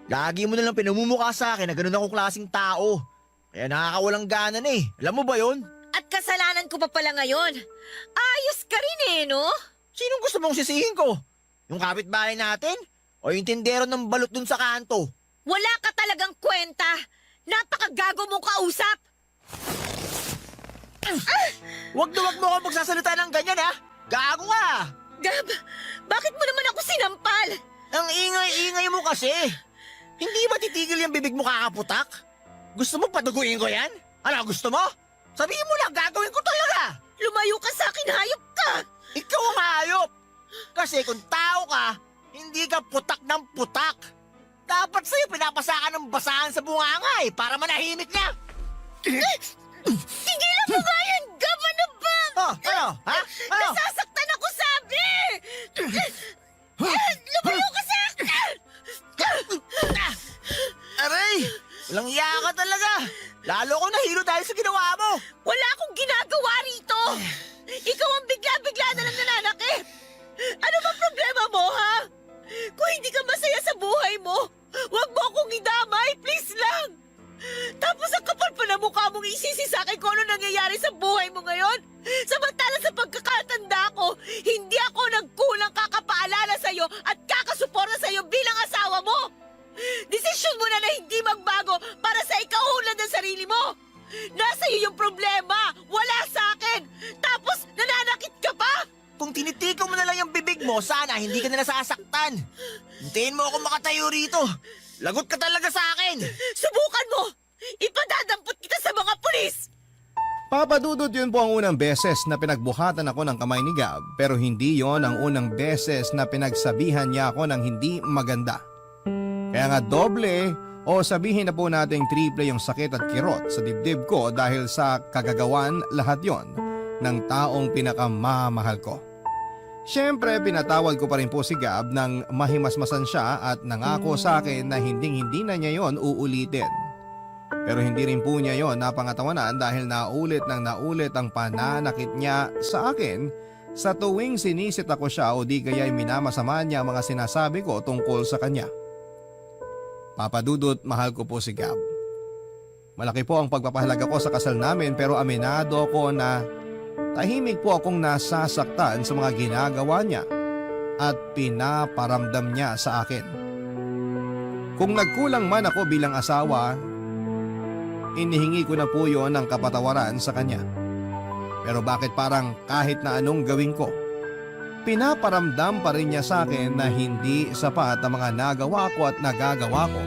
Lagi mo na lang pinamumukha sa akin na ganun akong klaseng tao. Kaya nakakawalang gana na eh. Alam mo ba yon? At kasalanan ko pa pala ngayon. Ayos ka rin eh, no? Sinong gusto mong sisihin ko? Yung kapitbahay natin? O yung tindero ng balot dun sa kanto? Wala ka talagang kwenta. Napakagago mong kausap. Huwag na huwag mo akong magsasalita ng ganyan ha! Gago ka! Gab, bakit mo naman ako sinampal? Ang ingay-ingay mo kasi! Hindi ba titigil yung bibig mo kakaputak? Gusto mo paduguin ko yan? Ano gusto mo? Sabihin mo lang, gagawin ko talaga! Lumayo ka sa akin, hayop ka! Ikaw ang hayop! Kasi kung tao ka, hindi ka putak ng putak. Dapat sa'yo pinapasakan ng basahan sa bunganga eh, para manahimik na! Tigilan mo nga yan, Gab! Ano ba? Oh, ano? Ha? Ano? Nasasaktan ako, sabi! Lumayo ka sa akin! Aray! Walang iya ka talaga! Lalo ko nahilo dahil sa ginawa mo! Wala akong ginagawa rito! Ikaw ang bigla-bigla na lang nananakit! Ano ba problema mo, ha? Kung hindi ka masaya sa buhay mo, huwag mo akong idamay, please lang! Tapos ang kapal pa na mukha mong isisi sa akin kung ano nangyayari sa buhay mo ngayon? Samantala sa pagkakatanda ko, hindi ako nagkulang kakapaalala sa'yo at kakasuporta sa'yo bilang asawa mo! Desisyon mo na hindi magbago para sa ikauunlad ng sarili mo! Nasa iyo yung problema, wala sa akin! Tapos nananakit ka pa! Kung tinitikaw mo na lang yung bibig mo, sana hindi ka na nasasaktan. Hintayin mo ako makatayo rito. Lagot ka talaga sa akin. Subukan mo! Ipadadampot kita sa mga pulis! Papa Dudut, yun po ang unang beses na pinagbuhatan ako ng kamay ni Gab, pero hindi yon ang unang beses na pinagsabihan niya ako ng hindi maganda. Kaya nga doble O sabihin na po nating triple yung sakit at kirot sa dibdib ko dahil sa kagagawan lahat yon ng taong pinakamamahal ko. Siyempre, pinatawad ko pa rin po si Gab nang mahimasmasan siya at nangako sa akin na hindi na niya yon uulitin. Pero hindi rin po niya yon napangatawanan dahil naulit ang pananakit niya sa akin sa tuwing sinisit ako siya o di kaya'y minamasama niya ang mga sinasabi ko tungkol sa kanya. Papa Dudut, mahal ko po si Gab. Malaki po ang pagpapahalaga ko sa kasal namin pero aminado ako na tahimik po akong nasasaktan sa mga ginagawa niya at pinaparamdam niya sa akin. Kung nagkulang man ako bilang asawa, inihingi ko na po yon ng kapatawaran sa kanya. Pero bakit parang kahit na anong gawin ko, pinaparamdam pa rin niya sa akin na hindi sapat ang mga nagawa ko at nagagawa ko.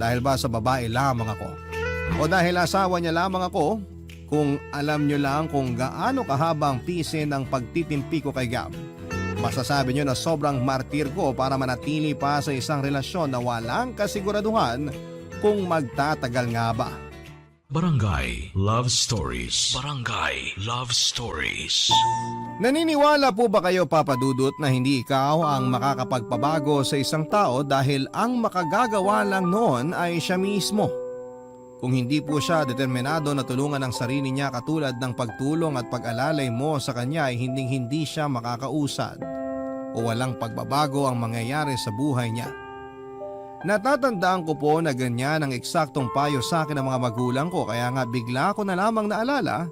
Dahil ba sa babae lamang ako? O dahil asawa niya lamang ako? Kung alam niyo lang kung gaano kahabang pisin ang pagtitimpi ko kay Gab, masasabi niyo na sobrang martir ko para manatili pa sa isang relasyon na walang kasiguraduhan kung magtatagal nga ba. Barangay Love Stories. Barangay Love Stories. Naniniwala po ba kayo, Papa Dudut, na hindi ikaw ang makakapagpabago sa isang tao dahil ang makagagawa lang noon ay siya mismo? Kung hindi po siya determinado na tulungan ang sarili niya katulad ng pagtulong at pag-alalay mo sa kanya ay hindi siya makakausad o walang pagbabago ang mangyayari sa buhay niya. Natatandaan ko po na ganyan ang eksaktong payo sa akin ng mga magulang ko kaya nga bigla ko na lamang naalala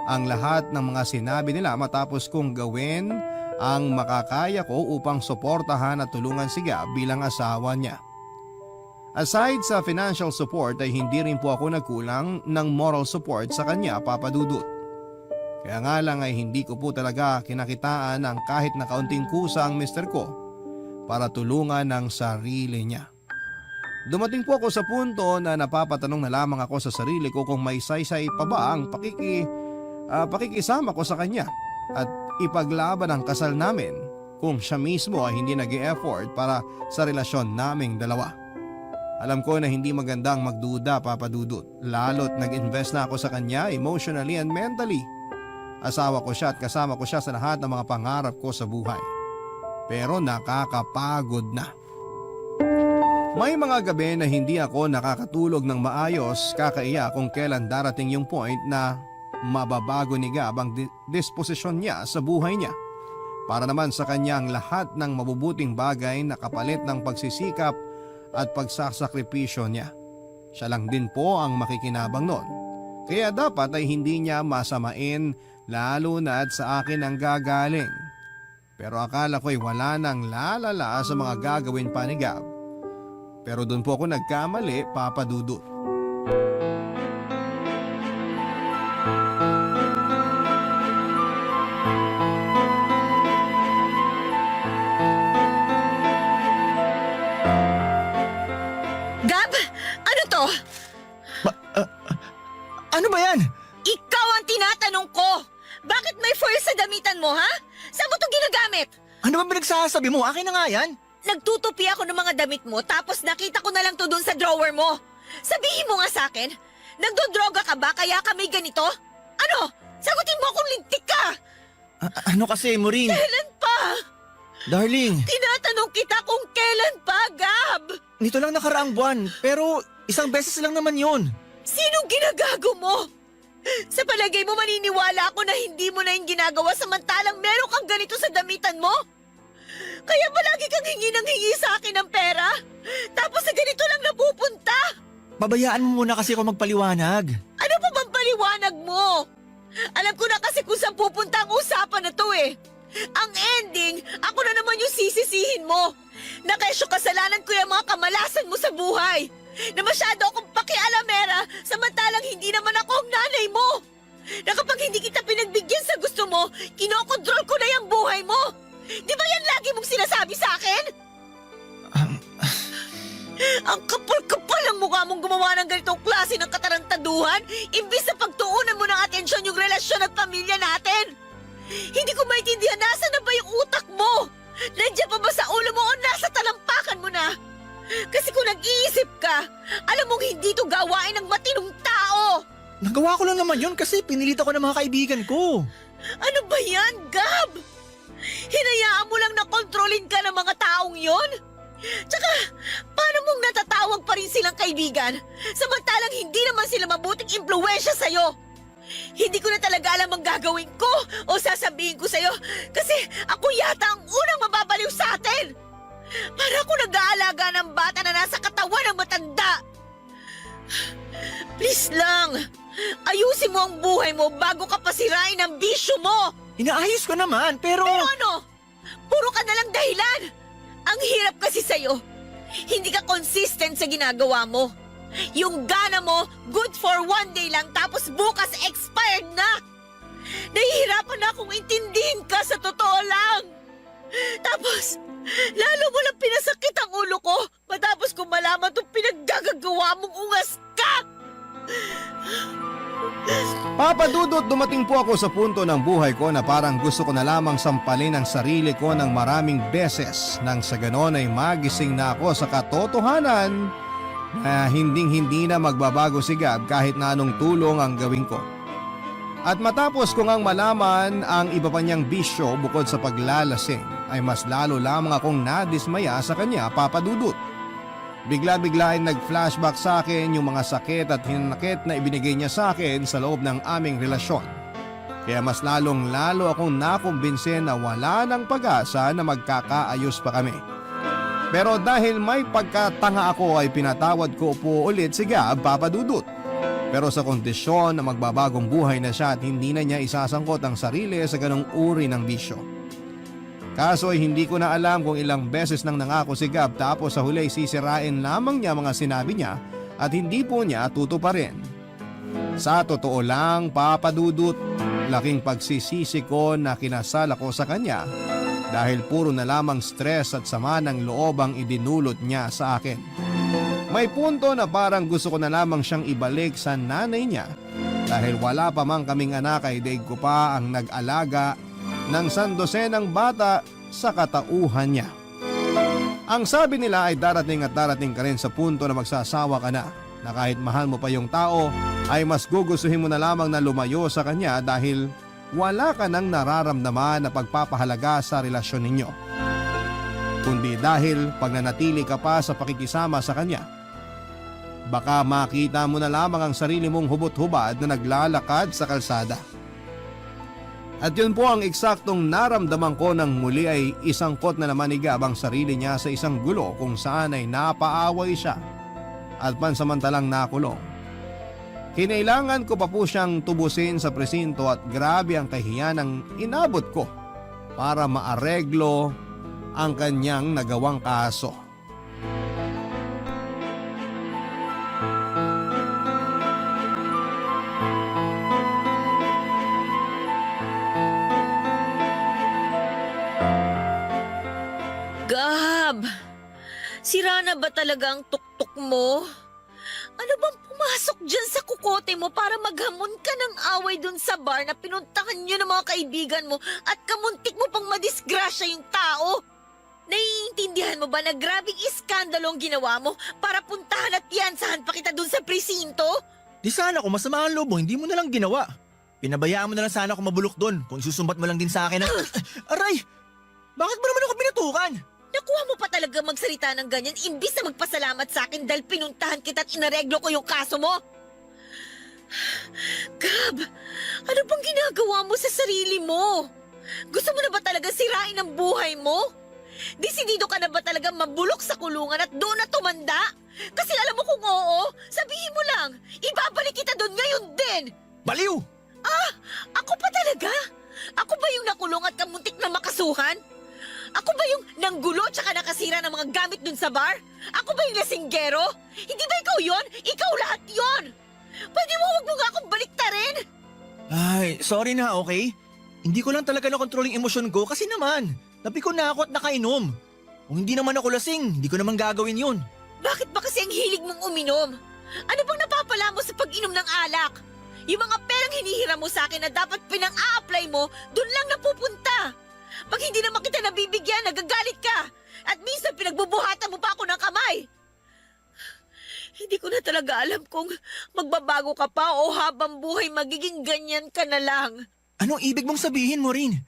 ang lahat ng mga sinabi nila matapos kong gawin ang makakaya ko upang suportahan at tulungan si Gab bilang asawa niya. Aside sa financial support ay hindi rin po ako nagkulang ng moral support sa kanya, Papa Dudut. Kaya nga lang ay hindi ko po talaga kinakitaan ang kahit na kaunting kusa ang mister ko para tulungan ang sarili niya. Dumating po ako sa punto na napapatanong na lamang ako sa sarili ko kung may saysay pa ba ang pakikisama ko sa kanya at ipaglaban ang kasal namin kung siya mismo ay hindi nag-e-effort para sa relasyon naming dalawa. Alam ko na hindi magandang magduda, Papa Dudut, lalo't nag-invest na ako sa kanya emotionally and mentally. Asawa ko siya at kasama ko siya sa lahat ng mga pangarap ko sa buhay. Pero nakakapagod na. May mga gabi na hindi ako nakakatulog ng maayos, kakaiya kung kailan darating yung point na mababago ni Gab ang disposisyon niya sa buhay niya. Para naman sa kanya ang lahat ng mabubuting bagay na kapalit ng pagsisikap at pagsasakripisyo niya. Siya lang din po ang makikinabang nun. Kaya dapat ay hindi niya masamain lalo na at sa akin ang gagaling. Pero akala ko'y wala nang lalala sa mga gagawin pa ni Gab. Pero doon po ako nagkamali, Papa Dudut. Gab! Ano to? Ano ba yan? Ikaw ang tinatanong ko! Bakit may foil sa damitan mo, ha? Saan mo ito ginagamit? Ano ba pinagsasabi mo? Akin na nga yan. Nagtutupi ako ng mga damit mo tapos nakita ko na lang to dun sa drawer mo. Sabihin mo nga sa akin, nagdodroga ka ba kaya ka may ganito? Ano? Sagutin mo kung lintik ka! Ano kasi, Maureen? Kailan pa? Darling, Tinatanong kita kung kailan pa, Gab! nito lang nakaraang buwan, pero isang beses lang naman yun. Sinong ginagago mo? Sa palagay mo maniniwala ako na hindi mo na yung ginagawa samantalang meron kang ganito sa damitan mo? Kaya palagi kang hingi ng hingi sa akin ng pera? Tapos sa ganito lang napupunta? Pabayaan mo muna kasi ako magpaliwanag. Ano pa bang paliwanag mo? Alam ko na kasi kung saan pupunta ang usapan na to eh. Ang ending, ako na naman yung sisisihin mo. Na kesyo kasalanan ko yung mga kamalasan mo sa buhay. Na masyado akong pakialamera samantalang hindi naman ako ang nanay mo. Na kapag hindi kita pinagbigyan sa gusto mo, kinokontrol ko na yung buhay mo. Di ba yan lagi mong sinasabi sa akin? Ang kapal-kapal ang mukha mong gumawa ng ganitong klase ng katarantaduhan imbis na pagtuunan mo ng atensyon yung relasyon at pamilya natin. Hindi ko maintindihan, nasa na ba yung utak mo? Nandiyan pa ba sa ulo mo o nasa talampakan mo na? Kasi kung nag-iisip ka, alam mong hindi to gawain ng matinong tao! Nagawa ko lang naman yun kasi pinilit ako ng mga kaibigan ko. Ano ba yan, Gab? Hinayaan mo lang na kontrolin ka ng mga taong yon? Tsaka, paano mong natatawag pa rin silang kaibigan? Samantalang hindi naman sila mabuting impluwensya sa'yo. Hindi ko na talaga alam ang gagawin ko o sasabihin ko sa'yo kasi ako yata ang unang mababaliw sa atin. Para ako nag-aalaga ng bata na nasa katawan ng matanda. Please lang, ayusin mo ang buhay mo bago ka pasirain ang bisyo mo. Inaayos ko naman pero... Pero ano? Puro ka na lang dahilan. Ang hirap kasi sa'yo. Hindi ka consistent sa ginagawa mo. Yung gana mo, good for one day lang tapos bukas expired na. Nahihirapan na akong intindihin ka sa totoo lang. Tapos, lalo mo lang pinasakit ang ulo ko matapos kong malaman itong pinaggagawa mong ungas ka. Papa Dudut, dumating po ako sa punto ng buhay ko na parang gusto ko na lamang sampalin ang sarili ko ng maraming beses nang sa ganon ay magising na ako sa katotohanan na hinding-hindi na magbabago si Gab kahit na anong tulong ang gawin ko. At matapos ko ngang malaman ang iba pa niyang bisyo bukod sa paglalasing ay mas lalo lamang akong nadismaya sa kanya, Papa Dudut. Bigla-bigla ay nag-flashback sa akin yung mga sakit at hinanakit na ibinigay niya sa akin sa loob ng aming relasyon. Kaya mas lalong-lalo akong nakumbinse na wala ng pag-asa na magkakaayos pa kami. Pero dahil may pagkatanga ako ay pinatawad ko po ulit si Gab, Papa Dudut. Pero sa kondisyon na magbabagong buhay na siya at hindi na niya isasangkot ang sarili sa ganong uri ng bisyo. Kaso ay hindi ko na alam kung ilang beses nang nangako si Gab tapos sa huli sisirain lamang niya mga sinabi niya at hindi po niya tutuparin. Sa totoo lang, Papa Dudut, laking pagsisisi ko na kinasal ako sa kanya dahil puro na lamang stress at sama ng loob ang idinulot niya sa akin. May punto na parang gusto ko na lamang siyang ibalik sa nanay niya dahil wala pa mang kaming anak ay daig ko pa ang nag-alaga ng sandosenang bata sa katauhan niya. Ang sabi nila ay darating at darating ka rin sa punto na magsasawa ka na kahit mahal mo pa yung tao ay mas gugustuhin mo na lamang na lumayo sa kanya dahil wala ka nang nararamdaman na pagpapahalaga sa relasyon ninyo. Kundi dahil pagnanatili ka pa sa pakikisama sa kanya. Baka makita mo na lamang ang sarili mong hubot-hubad na naglalakad sa kalsada. At yun po ang eksaktong naramdaman ko nang muli ay isangkot na naman ni Gab ang sarili niya sa isang gulo kung saan ay napaaway siya at pansamantalang nakulong. Kinailangan ko pa po siyang tubusin sa presinto at grabe ang kahiyan ang inabot ko para maareglo ang kanyang nagawang kaso. Gab, sira na ba talaga ang tuktok mo? Ano bang pumasok dyan sa kukote mo para maghamon ka ng away dun sa bar na pinuntahan nyo ng mga kaibigan mo at kamuntik mo pang madisgrasya yung tao? Naiintindihan mo ba na grabing iskandalo ang ginawa mo para puntahan at piyansahan pa kita dun sa presinto? Di sana kung masama ang loob mo, hindi mo na lang ginawa. Pinabayaan mo na lang sana ako mabulok doon kung isusumbat mo lang din sa akin na... Aray! Bakit mo naman ako pinatukan? Nakuha mo pa talaga magsalita ng ganyan imbis na magpasalamat sa akin dahil pinuntahan kita at inareglo ko yung kaso mo? Gab, ano bang ginagawa mo sa sarili mo? Gusto mo na ba talaga sirain ang buhay mo? Desidido ka na ba talaga mabulok sa kulungan at doon na tumanda? Kasi alam mo kung oo, sabihin mo lang, ibabalik kita doon ngayon din! Baliw! Ah, ako pa talaga? Ako ba yung nakulong at kamuntik na makasuhan? Ako ba yung nanggulo tsaka nakasira ng mga gamit dun sa bar? Ako ba yung lasinggero? Hindi ba ikaw yon? Ikaw lahat yon! Pwede mo huwag mo nga akong baliktarin? Ay, sorry na, okay? Hindi ko lang talaga nakontrol yung emosyon ko kasi naman, napiko na ako at nakainom. Kung hindi naman ako lasing, hindi ko naman gagawin yun. Bakit ba kasi ang hilig mong uminom? Ano bang napapala mo sa pag-inom ng alak? Yung mga perang hinihiram mo sa akin na dapat pinang-a-apply mo, dun lang napupunta. Pag hindi naman kita nabibigyan, nagagalit ka. At minsan pinagbubuhatan mo pa ako ng kamay. Hindi ko na talaga alam kung magbabago ka pa o habang buhay magiging ganyan ka na lang. Anong ibig mong sabihin, Maureen?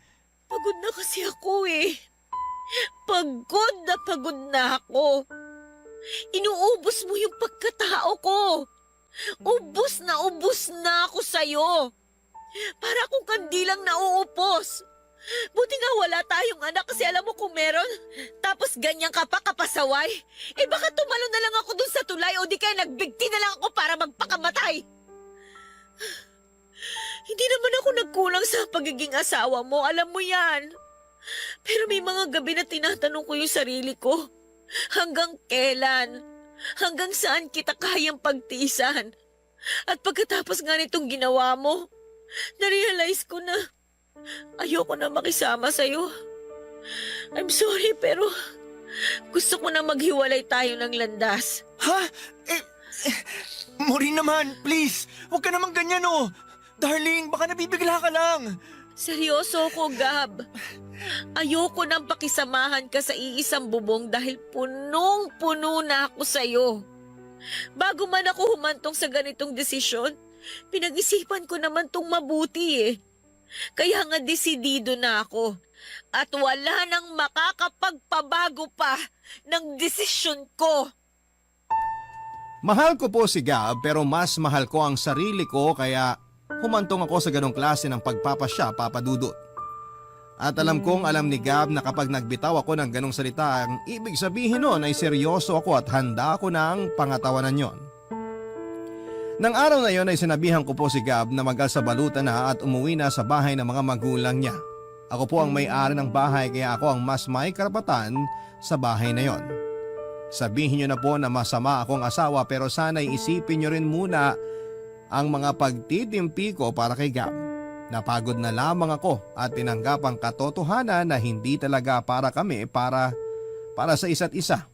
Pagod na kasi ako eh. Pagod na ako. Inuubos mo yung pagkatao ko. Ubus na ako sa'yo. Para akong kandilang nauupos. Buti nga wala tayong anak kasi alam mo kung meron. Tapos ganyan ka pa kapasaway. Eh baka tumalo na lang ako dun sa tulay o di kaya nagbigti na lang ako para magpakamatay. Hindi naman ako nagkulang sa pagiging asawa mo, alam mo yan. Pero may mga gabi na tinatanong ko yung sarili ko. Hanggang kailan? Hanggang saan kita kayang pagtiisan? At pagkatapos nga nitong ginawa mo, narealize ko na ayoko na makisama sa'yo. I'm sorry pero gusto ko na maghiwalay tayo ng landas. Ha? Maureen naman, please. Huwag ka naman ganyan, oh. Darling, baka nabibigla ka lang. Seryoso ko, Gab. Ayoko nang pakisamahan ka sa iisang bubong dahil punong-puno na ako sa'yo. Bago man ako humantong sa ganitong desisyon, pinag-isipan ko naman tong mabuti eh. Kaya nga desidido na ako. At wala nang makakapagpabago pa ng desisyon ko. Mahal ko po si Gab pero mas mahal ko ang sarili ko kaya humantong ako sa ganong klase ng pagpapasya, Papa Dudut. At alam kong alam ni Gab na kapag nagbitaw ako ng ganong salita, ang ibig sabihin nun ay seryoso ako at handa ako ng pangatawanan yon. Nang araw na yon ay sinabihan ko po si Gab na mag-alsabalutan na at umuwi na sa bahay ng mga magulang niya. Ako po ang may-ari ng bahay kaya ako ang mas may karapatan sa bahay na yon. Sabihin niyo na po na masama akong asawa pero sana'y isipin niyo rin muna ang mga pagtitimpi ko para kay Gab. Napagod na lamang ako at tinanggap ang katotohanan na hindi talaga para kami para sa isa't isa.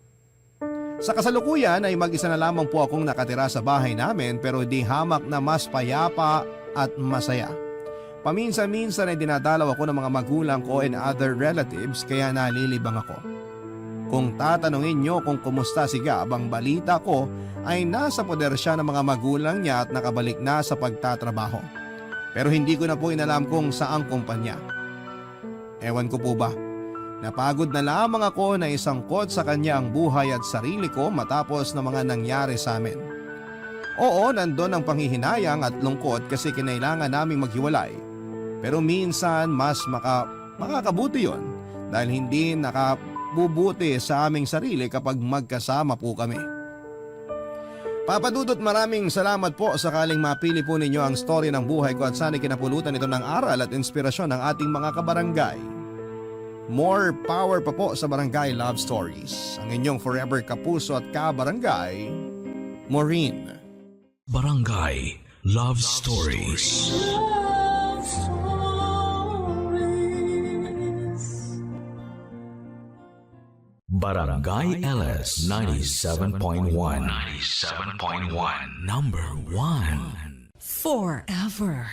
Sa kasalukuyan ay mag-isa na lamang po akong nakatira sa bahay namin pero di hamak na mas payapa at masaya. Paminsan-minsan ay dinadalaw ako ng mga magulang ko and other relatives kaya nalilibang ako. Kung tatanungin nyo kung kumusta si Gab, ang balita ko ay nasa poder siya ng mga magulang niya at nakabalik na sa pagtatrabaho. Pero hindi ko na po inalam kung saang kumpanya. Ewan ko po ba, napagod na lamang ako na isangkot sa kanya ang buhay at sarili ko matapos na mga nangyari sa amin. Oo, nandun ang panghihinayang at lungkot kasi kinailangan naming maghiwalay. Pero minsan mas makakabuti yon dahil hindi nakabubuti sa aming sarili kapag magkasama po kami. Papa Dudut, maraming salamat po sakaling mapili po ninyo ang story ng buhay ko at sana'y kinapulutan ito ng aral at inspirasyon ng ating mga kabarangay. More power pa po sa Barangay Love Stories. Ang inyong forever kapuso at kabarangay, Maureen. Barangay Love Stories. Love Stories. Barangay LS 97.1. 97.1. Number 1. Forever.